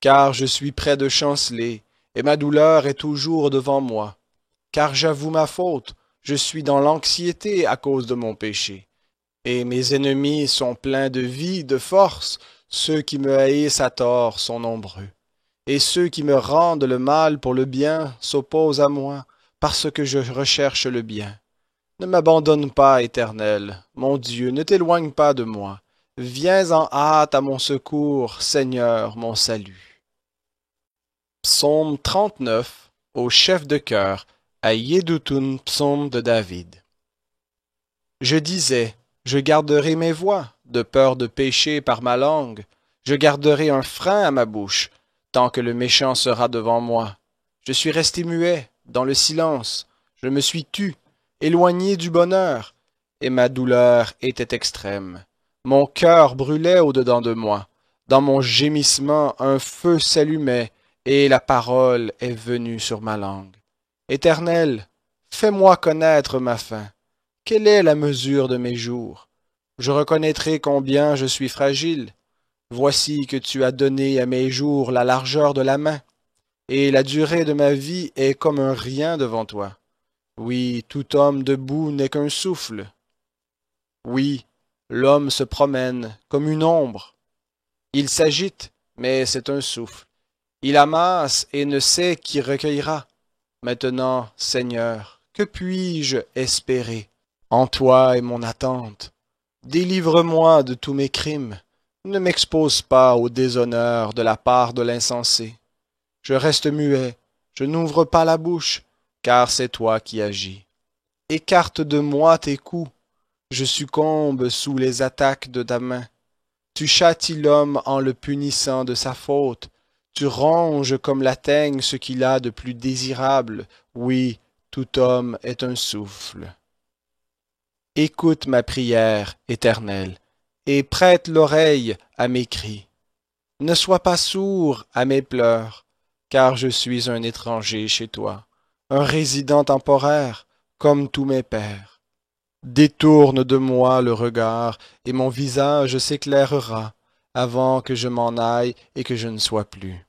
Car je suis près de chanceler, et ma douleur est toujours devant moi. Car j'avoue ma faute, je suis dans l'anxiété à cause de mon péché. Et mes ennemis sont pleins de vie, de force, ceux qui me haïssent à tort sont nombreux. Et ceux qui me rendent le mal pour le bien s'opposent à moi, parce que je recherche le bien. Ne m'abandonne pas, Éternel, mon Dieu, ne t'éloigne pas de moi. Viens en hâte à mon secours, Seigneur, mon salut. Psaume 39, au chef de chœur, à Yédoutun, psaume de David. Je disais, je garderai mes voies, de peur de pécher par ma langue. Je garderai un frein à ma bouche, tant que le méchant sera devant moi. Je suis resté muet, dans le silence. Je me suis tu, éloigné du bonheur, et ma douleur était extrême. Mon cœur brûlait au-dedans de moi. Dans mon gémissement, un feu s'allumait, et la parole est venue sur ma langue. Éternel, Fais-moi connaître ma fin. Quelle est la mesure de mes jours? Je reconnaîtrai combien je suis fragile. Voici que tu as donné à mes jours la largeur de la main, et la durée de ma vie est comme un rien devant toi. Oui, tout homme debout n'est qu'un souffle. Oui, l'homme se promène comme une ombre. Il s'agite, mais c'est un souffle. Il amasse et ne sait qui recueillera. Maintenant, Seigneur, que puis-je espérer? En toi est mon attente. Délivre-moi de tous mes crimes. Ne m'expose pas au déshonneur de la part de l'insensé. Je reste muet, je n'ouvre pas la bouche, car c'est toi qui agis. Écarte de moi tes coups, je succombe sous les attaques de ta main. Tu châties l'homme en le punissant de sa faute. Tu ronges comme la teigne ce qu'il a de plus désirable. Oui, tout homme est un souffle. Écoute ma prière, Éternel, et prête l'oreille à mes cris. Ne sois pas sourd à mes pleurs, car je suis un étranger chez toi, un résident temporaire, comme tous mes pères. Détourne de moi le regard, et mon visage s'éclairera, avant que je m'en aille et que je ne sois plus.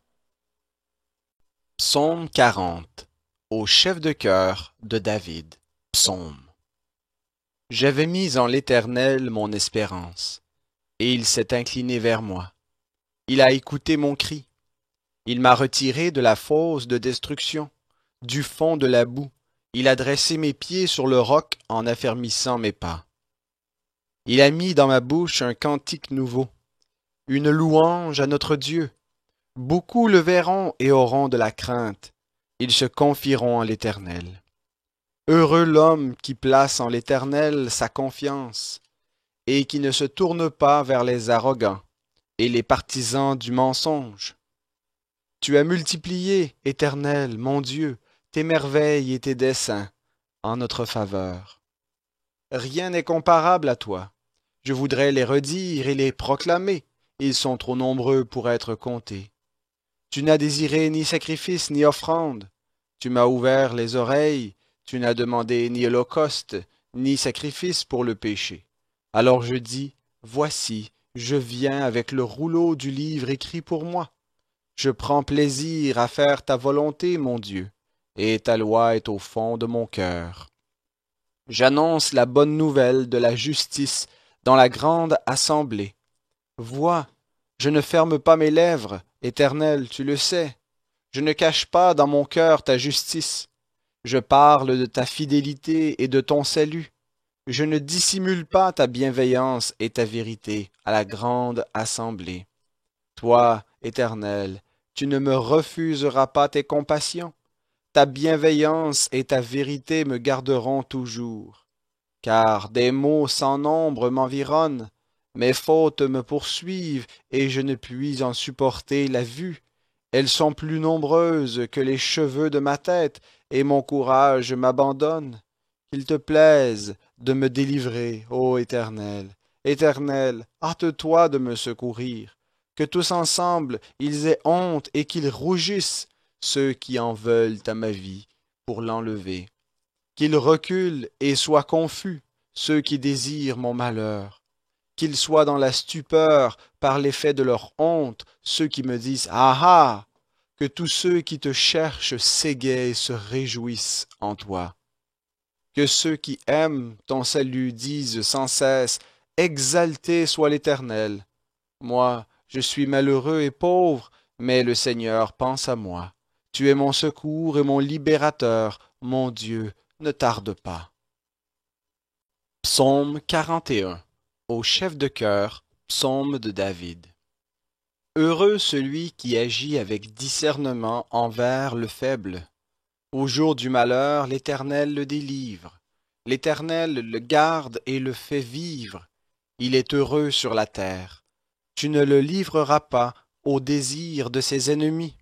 Psaume 40. Au chef de chœur de David. Psaume. J'avais mis en l'Éternel mon espérance, et il s'est incliné vers moi. Il a écouté mon cri. Il m'a retiré de la fosse de destruction, du fond de la boue. Il a dressé mes pieds sur le roc en affermissant mes pas. Il a mis dans ma bouche un cantique nouveau, une louange à notre Dieu. Beaucoup le verront et auront de la crainte. Ils se confieront en l'Éternel. Heureux l'homme qui place en l'Éternel sa confiance et qui ne se tourne pas vers les arrogants et les partisans du mensonge. Tu as multiplié, Éternel, mon Dieu, tes merveilles et tes desseins en notre faveur. Rien n'est comparable à toi. Je voudrais les redire et les proclamer. Ils sont trop nombreux pour être comptés. Tu n'as désiré ni sacrifice ni offrande. Tu m'as ouvert les oreilles. Tu n'as demandé ni holocauste, ni sacrifice pour le péché. Alors je dis, voici, je viens avec le rouleau du livre écrit pour moi. Je prends plaisir à faire ta volonté, mon Dieu, et ta loi est au fond de mon cœur. J'annonce la bonne nouvelle de la justice dans la grande assemblée. Vois, je ne ferme pas mes lèvres, Éternel, tu le sais. Je ne cache pas dans mon cœur ta justice. Je parle de ta fidélité et de ton salut. Je ne dissimule pas ta bienveillance et ta vérité à la grande assemblée. Toi, Éternel, tu ne me refuseras pas tes compassions. Ta bienveillance et ta vérité me garderont toujours. Car des maux sans nombre m'environnent, mes fautes me poursuivent et je ne puis en supporter la vue. Elles sont plus nombreuses que les cheveux de ma tête et mon courage m'abandonne. Qu'il te plaise de me délivrer, ô Éternel. Éternel, hâte-toi de me secourir. Que tous ensemble ils aient honte et qu'ils rougissent, ceux qui en veulent à ma vie, pour l'enlever. Qu'ils reculent et soient confus, ceux qui désirent mon malheur. Qu'ils soient dans la stupeur par l'effet de leur honte, ceux qui me disent « Ah ah !» Que tous ceux qui te cherchent s'égayent et se réjouissent en toi. Que ceux qui aiment ton salut disent sans cesse « Exalté soit l'Éternel !» Moi, je suis malheureux et pauvre, mais le Seigneur pense à moi. Tu es mon secours et mon libérateur, mon Dieu, ne tarde pas. Psaume 41. Au chef de chœur, psaume de David. Heureux celui qui agit avec discernement envers le faible. Au jour du malheur, l'Éternel le délivre. L'Éternel le garde et le fait vivre. Il est heureux sur la terre. Tu ne le livreras pas au désir de ses ennemis.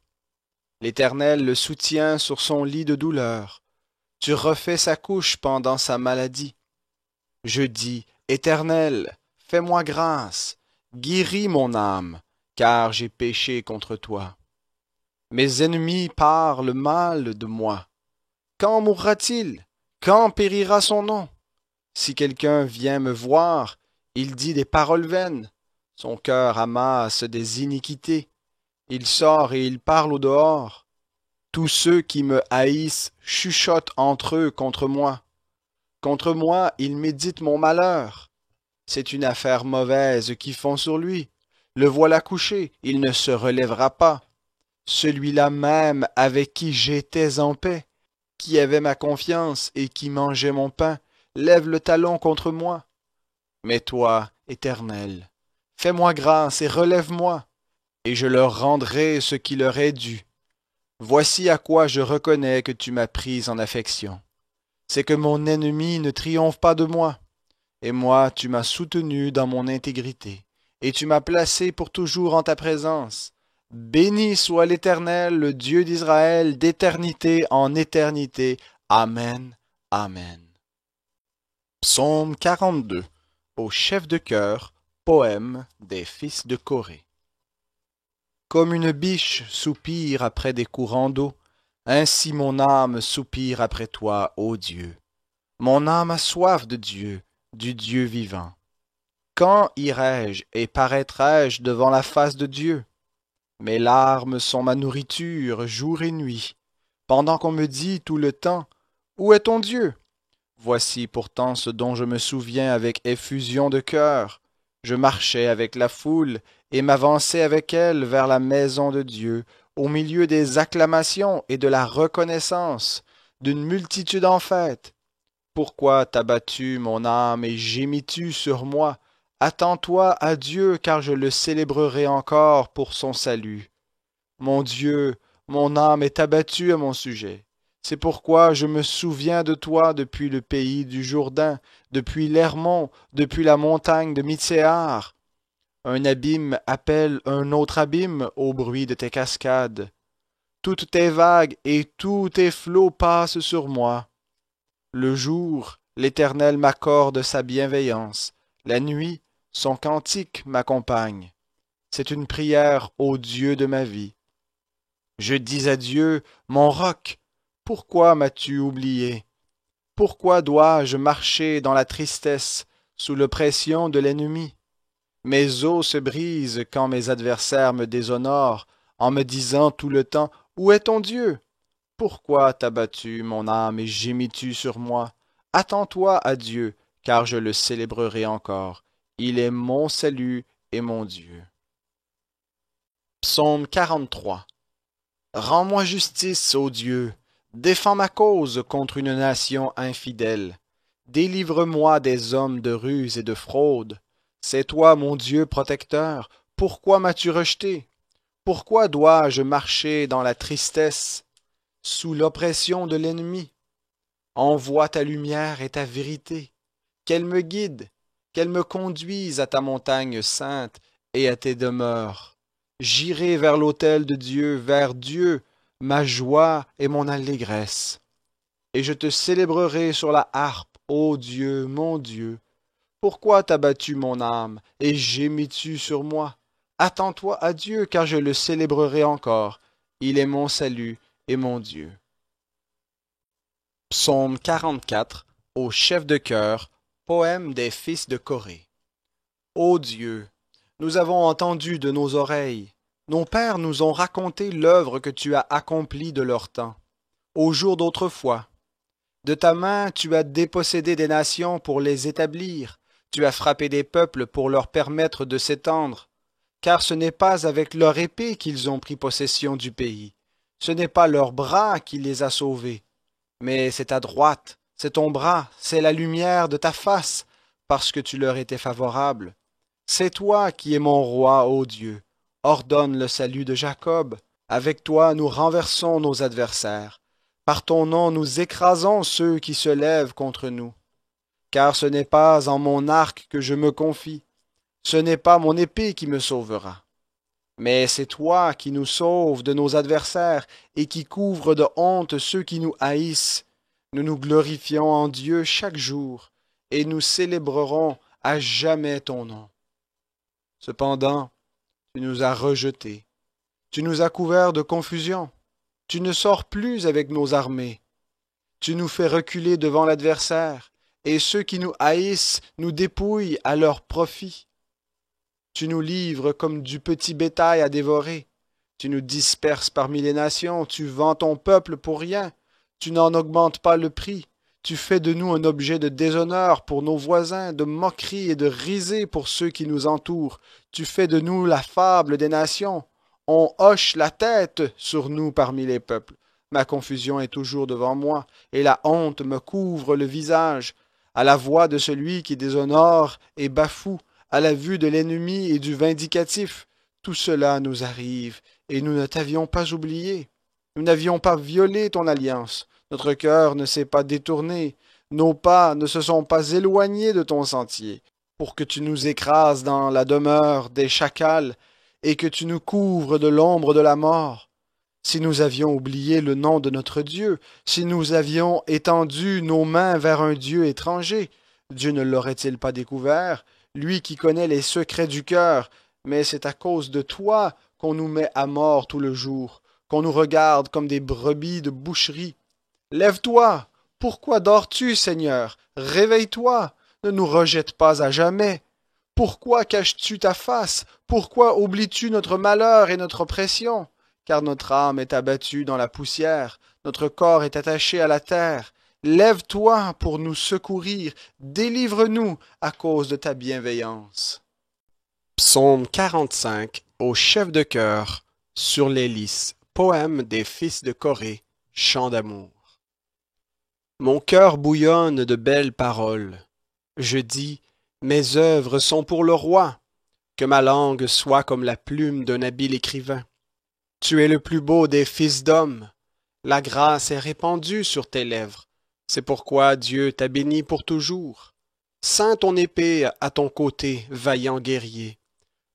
L'Éternel le soutient sur son lit de douleur. Tu refais sa couche pendant sa maladie. Je dis, Éternel, fais-moi grâce, guéris mon âme, car j'ai péché contre toi. Mes ennemis parlent mal de moi. Quand mourra-t-il? Quand périra son nom? Si quelqu'un vient me voir, il dit des paroles vaines. Son cœur amasse des iniquités. Il sort et il parle au dehors. Tous ceux qui me haïssent chuchotent entre eux contre moi. Contre moi, ils méditent mon malheur. C'est une affaire mauvaise qu'ils font sur lui. Le voilà couché, il ne se relèvera pas. Celui-là même avec qui j'étais en paix, qui avait ma confiance et qui mangeait mon pain, lève le talon contre moi. Mais toi, Éternel, fais-moi grâce et relève-moi, et je leur rendrai ce qui leur est dû. Voici à quoi je reconnais que tu m'as pris en affection. C'est que mon ennemi ne triomphe pas de moi. Et moi, tu m'as soutenu dans mon intégrité, et tu m'as placé pour toujours en ta présence. Béni soit l'Éternel, le Dieu d'Israël, d'éternité en éternité. Amen. Amen. Psaume 42. Au chef de chœur, poème des fils de Corée. Comme une biche soupire après des courants d'eau, ainsi mon âme soupire après toi, ô Dieu. Mon âme a soif de Dieu, du Dieu vivant. Quand irai-je et paraîtrai-je devant la face de Dieu? Mes larmes sont ma nourriture jour et nuit, pendant qu'on me dit tout le temps, où est ton Dieu? Voici pourtant ce dont je me souviens avec effusion de cœur. Je marchais avec la foule et m'avançais avec elle vers la maison de Dieu, au milieu des acclamations et de la reconnaissance, d'une multitude en fête. Pourquoi t'as battu mon âme et gémis-tu sur moi? Attends-toi à Dieu, car je le célébrerai encore pour son salut. Mon Dieu, mon âme est abattue à mon sujet. C'est pourquoi je me souviens de toi depuis le pays du Jourdain, depuis l'Hermon, depuis la montagne de Mitsehar. Un abîme appelle un autre abîme au bruit de tes cascades. Toutes tes vagues et tous tes flots passent sur moi. Le jour, l'Éternel m'accorde sa bienveillance. La nuit, son cantique m'accompagne. C'est une prière au Dieu de ma vie. Je dis à Dieu, mon roc, pourquoi m'as-tu oublié? Pourquoi dois-je marcher dans la tristesse, sous l'oppression de l'ennemi? Mes os se brisent quand mes adversaires me déshonorent, en me disant tout le temps, où est ton Dieu? Pourquoi t'as battu mon âme et gémis-tu sur moi? Attends-toi à Dieu, car je le célébrerai encore. Il est mon salut et mon Dieu. Psaume 43. Rends-moi justice, ô Dieu, défends ma cause contre une nation infidèle. Délivre-moi des hommes de ruse et de fraude. C'est toi, mon Dieu protecteur. Pourquoi m'as-tu rejeté? Pourquoi dois-je marcher dans la tristesse, sous l'oppression de l'ennemi? Envoie ta lumière et ta vérité, qu'elle me guide, qu'elle me conduise à ta montagne sainte et à tes demeures. J'irai vers l'autel de Dieu, vers Dieu, ma joie et mon allégresse. Et je te célébrerai sur la harpe, ô Dieu, mon Dieu. Pourquoi t'as battu mon âme et gémis-tu sur moi? Attends-toi à Dieu, car je le célébrerai encore. Il est mon salut et mon Dieu. Psaume 44, au chef de chœur, poème des fils de Corée. Ô Dieu, nous avons entendu de nos oreilles, nos pères nous ont raconté l'œuvre que tu as accomplie de leur temps, au jour d'autrefois. De ta main tu as dépossédé des nations pour les établir, tu as frappé des peuples pour leur permettre de s'étendre, car ce n'est pas avec leur épée qu'ils ont pris possession du pays, ce n'est pas leur bras qui les a sauvés, mais c'est ta droite, c'est ton bras, c'est la lumière de ta face, parce que tu leur étais favorable. C'est toi qui es mon roi, ô Dieu. Ordonne le salut de Jacob. Avec toi nous renversons nos adversaires. Par ton nom nous écrasons ceux qui se lèvent contre nous. Car ce n'est pas en mon arc que je me confie. Ce n'est pas mon épée qui me sauvera. Mais c'est toi qui nous sauves de nos adversaires et qui couvre de honte ceux qui nous haïssent. Nous nous glorifions en Dieu chaque jour et nous célébrerons à jamais ton nom. Cependant, tu nous as rejetés, tu nous as couverts de confusion, tu ne sors plus avec nos armées. Tu nous fais reculer devant l'adversaire, et ceux qui nous haïssent nous dépouillent à leur profit. Tu nous livres comme du petit bétail à dévorer. Tu nous disperses parmi les nations, tu vends ton peuple pour rien. Tu n'en augmentes pas le prix. Tu fais de nous un objet de déshonneur pour nos voisins, de moquerie et de risée pour ceux qui nous entourent. Tu fais de nous la fable des nations. On hoche la tête sur nous parmi les peuples. Ma confusion est toujours devant moi, et la honte me couvre le visage. À la voix de celui qui déshonore et bafoue, à la vue de l'ennemi et du vindicatif, tout cela nous arrive, et nous ne t'avions pas oublié. Nous n'avions pas violé ton alliance. Notre cœur ne s'est pas détourné. Nos pas ne se sont pas éloignés de ton sentier, pour que tu nous écrases dans la demeure des chacals, et que tu nous couvres de l'ombre de la mort. Si nous avions oublié le nom de notre Dieu, si nous avions étendu nos mains vers un Dieu étranger, Dieu ne l'aurait-il pas découvert, lui qui connaît les secrets du cœur, mais c'est à cause de toi qu'on nous met à mort tout le jour, qu'on nous regarde comme des brebis de boucherie. Lève-toi! Pourquoi dors-tu, Seigneur? Réveille-toi! Ne nous rejette pas à jamais! Pourquoi caches-tu ta face? Pourquoi oublies-tu notre malheur et notre oppression? Car notre âme est abattue dans la poussière, notre corps est attaché à la terre. Lève-toi pour nous secourir, délivre-nous à cause de ta bienveillance. Psaume 45 au chef de chœur, sur les lys, poème des fils de Corée, chant d'amour. Mon cœur bouillonne de belles paroles. Je dis, mes œuvres sont pour le roi, que ma langue soit comme la plume d'un habile écrivain. Tu es le plus beau des fils d'hommes. La grâce est répandue sur tes lèvres. C'est pourquoi Dieu t'a béni pour toujours. Ceins ton épée à ton côté, vaillant guerrier.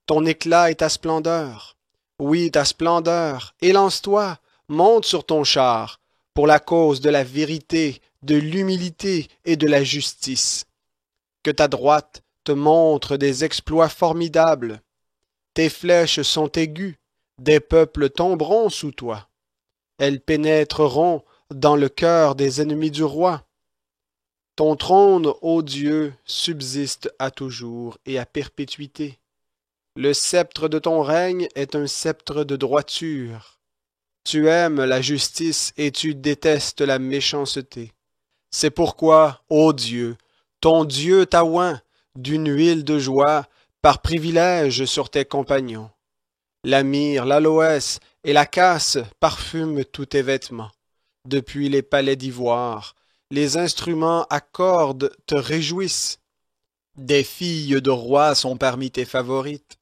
Ton éclat et ta splendeur. Oui, ta splendeur. Élance-toi, monte sur ton char, pour la cause de la vérité, de l'humilité et de la justice. Que ta droite te montre des exploits formidables. Tes flèches sont aiguës. Des peuples tomberont sous toi. Elles pénétreront dans le cœur des ennemis du roi. Ton trône, ô Dieu, subsiste à toujours et à perpétuité. Le sceptre de ton règne est un sceptre de droiture. Tu aimes la justice et tu détestes la méchanceté. C'est pourquoi, ô Dieu, ton Dieu t'a oint d'une huile de joie par privilège sur tes compagnons. La myrrhe, l'aloès et la casse parfument tous tes vêtements. Depuis les palais d'ivoire, les instruments à cordes te réjouissent. Des filles de rois sont parmi tes favorites.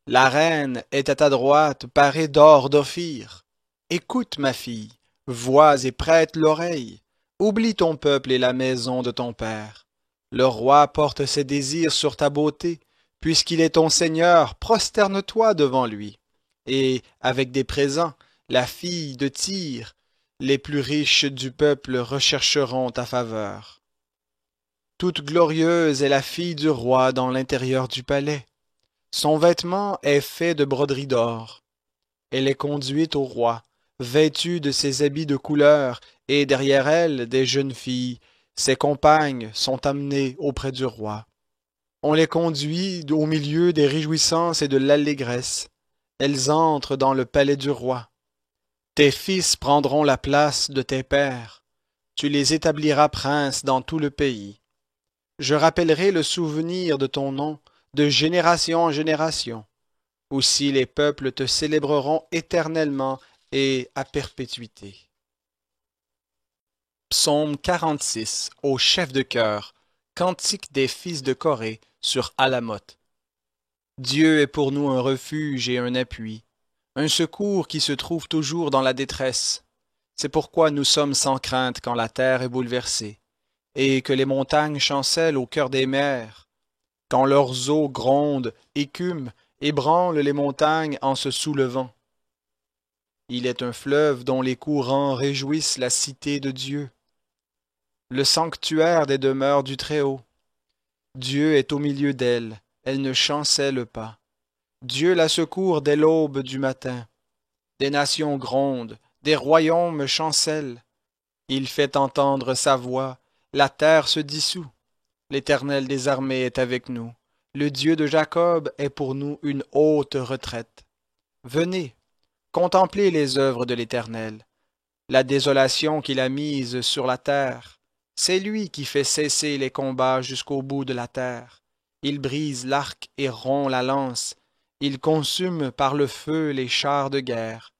La reine est à ta droite, parée d'or d'Ophir. Écoute, ma fille, vois et prête l'oreille. Oublie ton peuple et la maison de ton père. Le roi porte ses désirs sur ta beauté. Puisqu'il est ton Seigneur, prosterne-toi devant lui. Et, avec des présents, la fille de Tyr, les plus riches du peuple rechercheront ta faveur. Toute glorieuse est la fille du roi dans l'intérieur du palais. Son vêtement est fait de broderies d'or. Elle est conduite au roi, vêtue de ses habits de couleur, et derrière elle des jeunes filles, ses compagnes, sont amenées auprès du roi. On les conduit au milieu des réjouissances et de l'allégresse. Elles entrent dans le palais du roi. Tes fils prendront la place de tes pères. Tu les établiras princes dans tout le pays. Je rappellerai le souvenir de ton nom de génération en génération. Aussi les peuples te célébreront éternellement et à perpétuité. Psaume 46 au chef de chœur, cantique des fils de Corée sur Alamoth. Dieu est pour nous un refuge et un appui, un secours qui se trouve toujours dans la détresse. C'est pourquoi nous sommes sans crainte quand la terre est bouleversée, et que les montagnes chancellent au cœur des mers, quand leurs eaux grondent, écument, ébranlent les montagnes en se soulevant. Il est un fleuve dont les courants réjouissent la cité de Dieu, le sanctuaire des demeures du Très-Haut. Dieu est au milieu d'elle, elle ne chancelle pas. Dieu la secourt dès l'aube du matin. Des nations grondent, des royaumes chancellent. Il fait entendre sa voix, la terre se dissout. L'Éternel des armées est avec nous. Le Dieu de Jacob est pour nous une haute retraite. Venez, contemplez les œuvres de l'Éternel, la désolation qu'il a mise sur la terre. C'est lui qui fait cesser les combats jusqu'au bout de la terre. Il brise l'arc et rompt la lance. Il consume par le feu les chars de guerre.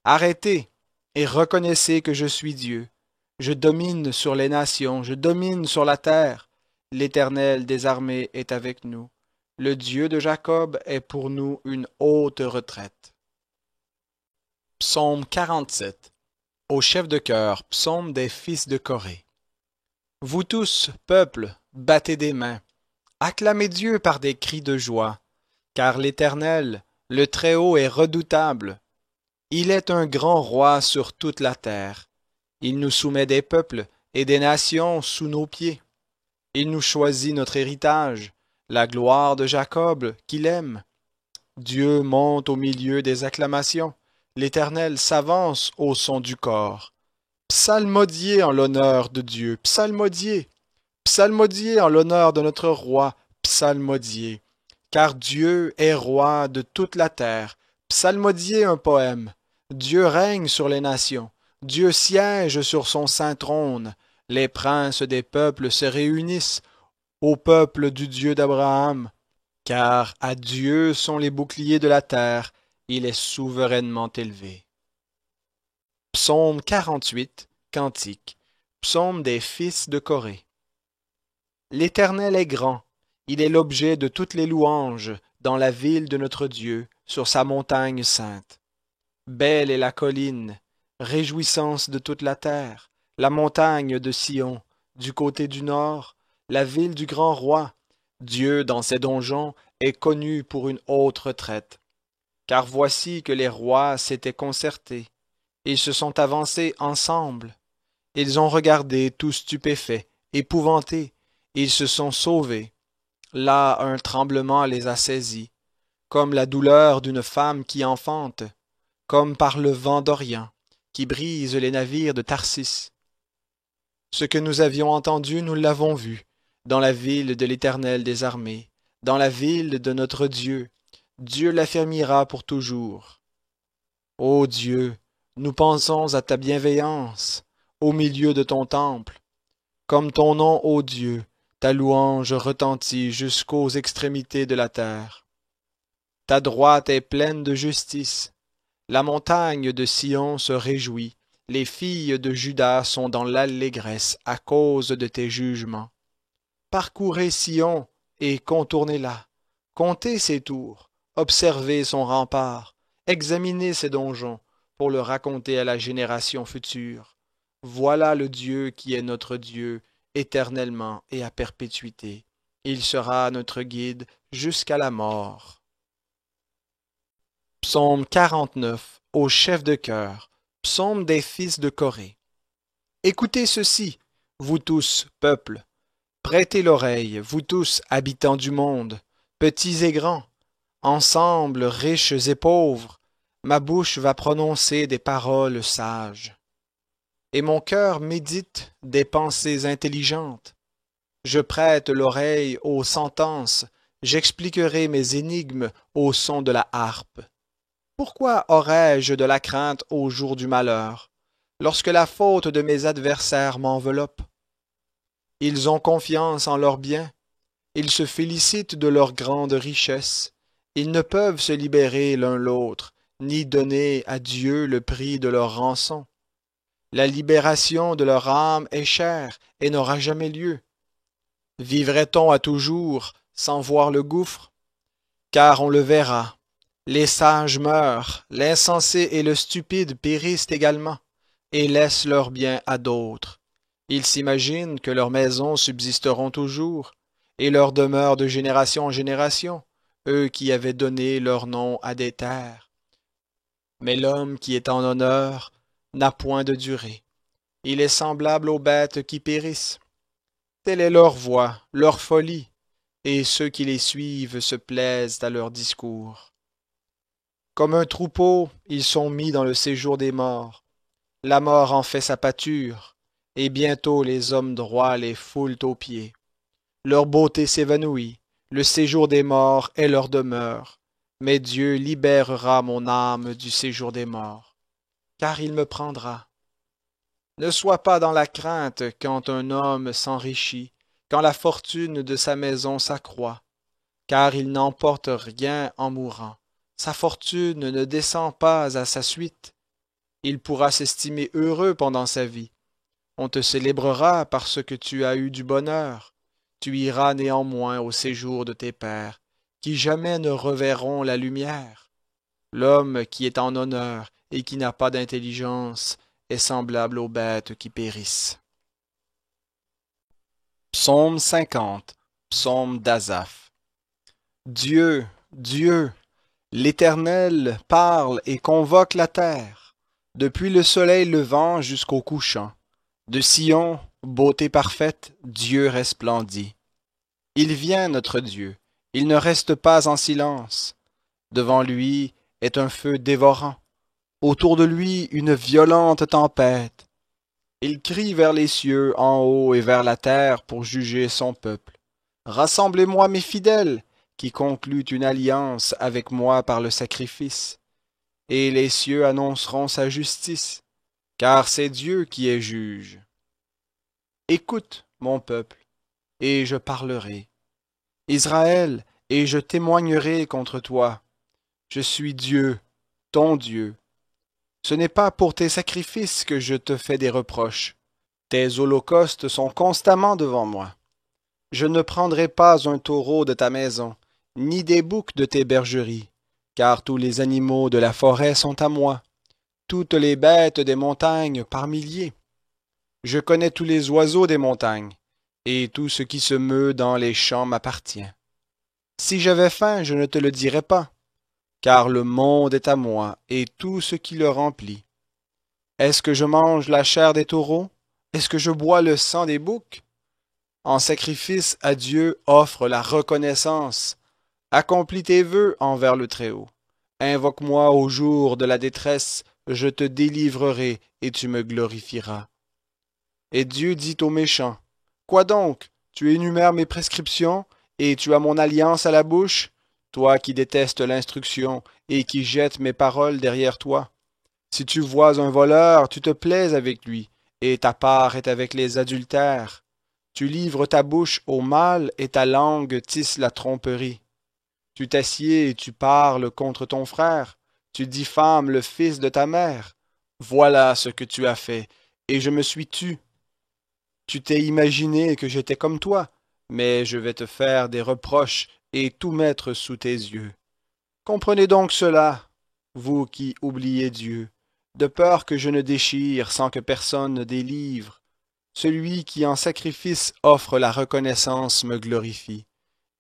Arrêtez et reconnaissez que je suis Dieu. Je domine sur les nations, je domine sur la terre. L'Éternel des armées est avec nous. Le Dieu de Jacob est pour nous une haute retraite. Psaume 47. Au chef de chœur, psaume des fils de Corée. Vous tous, peuple, battez des mains. Acclamez Dieu par des cris de joie. Car l'Éternel, le Très-Haut, est redoutable. Il est un grand roi sur toute la terre. Il nous soumet des peuples et des nations sous nos pieds. Il nous choisit notre héritage, la gloire de Jacob qu'il aime. Dieu monte au milieu des acclamations. L'Éternel s'avance au son du cor. Psalmodiez en l'honneur de Dieu, psalmodiez. Psalmodiez en l'honneur de notre roi, psalmodiez. Car Dieu est roi de toute la terre. Psalmodiez un poème. Dieu règne sur les nations. Dieu siège sur son saint trône. Les princes des peuples se réunissent au peuple du Dieu d'Abraham. Car à Dieu sont les boucliers de la terre. Il est souverainement élevé. Psaume 48, Cantique. Psaume des fils de Corée. L'Éternel est grand. Il est l'objet de toutes les louanges dans la ville de notre Dieu, sur sa montagne sainte. Belle est la colline, réjouissance de toute la terre, la montagne de Sion, du côté du nord, la ville du grand roi. Dieu, dans ses donjons, est connu pour une haute retraite. Car voici que les rois s'étaient concertés. Ils se sont avancés ensemble. Ils ont regardé tout stupéfaits, épouvantés. Ils se sont sauvés. Là, un tremblement les a saisis, comme la douleur d'une femme qui enfante, comme par le vent d'Orient, qui brise les navires de Tarsis. Ce que nous avions entendu, nous l'avons vu, dans la ville de l'Éternel des armées, dans la ville de notre Dieu. Dieu l'affermira pour toujours. Ô Dieu, nous pensons à ta bienveillance, au milieu de ton temple. Comme ton nom, ô Dieu, ta louange retentit jusqu'aux extrémités de la terre. Ta droite est pleine de justice. La montagne de Sion se réjouit. Les filles de Juda sont dans l'allégresse à cause de tes jugements. Parcourez Sion et contournez-la. Comptez ses tours. Observez son rempart. Examinez ses donjons pour le raconter à la génération future. Voilà le Dieu qui est notre Dieu, éternellement et à perpétuité. Il sera notre guide jusqu'à la mort. Psaume 49, au chef de chœur, psaume des fils de Corée. Écoutez ceci, vous tous, peuple. Prêtez l'oreille, vous tous, habitants du monde, petits et grands. Ensemble, riches et pauvres, ma bouche va prononcer des paroles sages. Et mon cœur médite des pensées intelligentes. Je prête l'oreille aux sentences, j'expliquerai mes énigmes au son de la harpe. Pourquoi aurais-je de la crainte au jour du malheur, lorsque la faute de mes adversaires m'enveloppe? Ils ont confiance en leurs biens, ils se félicitent de leur grande richesse, ils ne peuvent se libérer l'un l'autre, ni donner à Dieu le prix de leur rançon. La libération de leur âme est chère et n'aura jamais lieu. Vivrait-on à toujours sans voir le gouffre? Car on le verra. Les sages meurent, l'insensé et le stupide périssent également, et laissent leurs biens à d'autres. Ils s'imaginent que leurs maisons subsisteront toujours, et leur demeure de génération en génération, eux qui avaient donné leur nom à des terres. Mais l'homme qui est en honneur n'a point de durée. Il est semblable aux bêtes qui périssent. Telle est leur voix, leur folie, et ceux qui les suivent se plaisent à leur discours. Comme un troupeau, ils sont mis dans le séjour des morts. La mort en fait sa pâture. et bientôt les hommes droits les foulent aux pieds. Leur beauté s'évanouit, le séjour des morts est leur demeure, mais Dieu libérera mon âme du séjour des morts, car il me prendra. Ne sois pas dans la crainte quand un homme s'enrichit, quand la fortune de sa maison s'accroît, car il n'emporte rien en mourant. Sa fortune ne descend pas à sa suite. Il pourra s'estimer heureux pendant sa vie. On te célébrera parce que tu as eu du bonheur. Tu iras néanmoins au séjour de tes pères, qui jamais ne reverront la lumière. L'homme qui est en honneur et qui n'a pas d'intelligence est semblable aux bêtes qui périssent. Psaume 50, psaume d'Asaph. Dieu, Dieu, l'Éternel parle et convoque la terre, depuis le soleil levant jusqu'au couchant. De Sion, beauté parfaite, Dieu resplendit. Il vient, notre Dieu, il ne reste pas en silence. Devant lui est un feu dévorant, autour de lui une violente tempête. Il crie vers les cieux en haut et vers la terre pour juger son peuple. Rassemblez-moi mes fidèles, qui concluent une alliance avec moi par le sacrifice. Et les cieux annonceront sa justice, car c'est Dieu qui est juge. Écoute, mon peuple, et je parlerai. Israël, et je témoignerai contre toi. Je suis Dieu, ton Dieu. Ce n'est pas pour tes sacrifices que je te fais des reproches. Tes holocaustes sont constamment devant moi. Je ne prendrai pas un taureau de ta maison, ni des boucs de tes bergeries, car tous les animaux de la forêt sont à moi, toutes les bêtes des montagnes par milliers. Je connais tous les oiseaux des montagnes, et tout ce qui se meut dans les champs m'appartient. Si j'avais faim, je ne te le dirais pas, car le monde est à moi, et tout ce qui le remplit. Est-ce que je mange la chair des taureaux? Est-ce que je bois le sang des boucs? En sacrifice à Dieu, offre la reconnaissance. Accomplis tes vœux envers le Très-Haut. Invoque-moi au jour de la détresse, je te délivrerai et tu me glorifieras. Et Dieu dit aux méchants, quoi donc? Tu énumères mes prescriptions et tu as mon alliance à la bouche? Toi qui détestes l'instruction et qui jettes mes paroles derrière toi. Si tu vois un voleur, tu te plais avec lui, et ta part est avec les adultères. Tu livres ta bouche au mal et ta langue tisse la tromperie. Tu t'assieds et tu parles contre ton frère. Tu diffames le fils de ta mère. Voilà ce que tu as fait, et je me suis tu. Tu t'es imaginé que j'étais comme toi, mais je vais te faire des reproches et tout mettre sous tes yeux. Comprenez donc cela, vous qui oubliez Dieu, de peur que je ne déchire sans que personne ne délivre. Celui qui en sacrifice offre la reconnaissance me glorifie,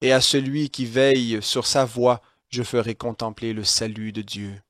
et à celui qui veille sur sa voie je ferai contempler le salut de Dieu.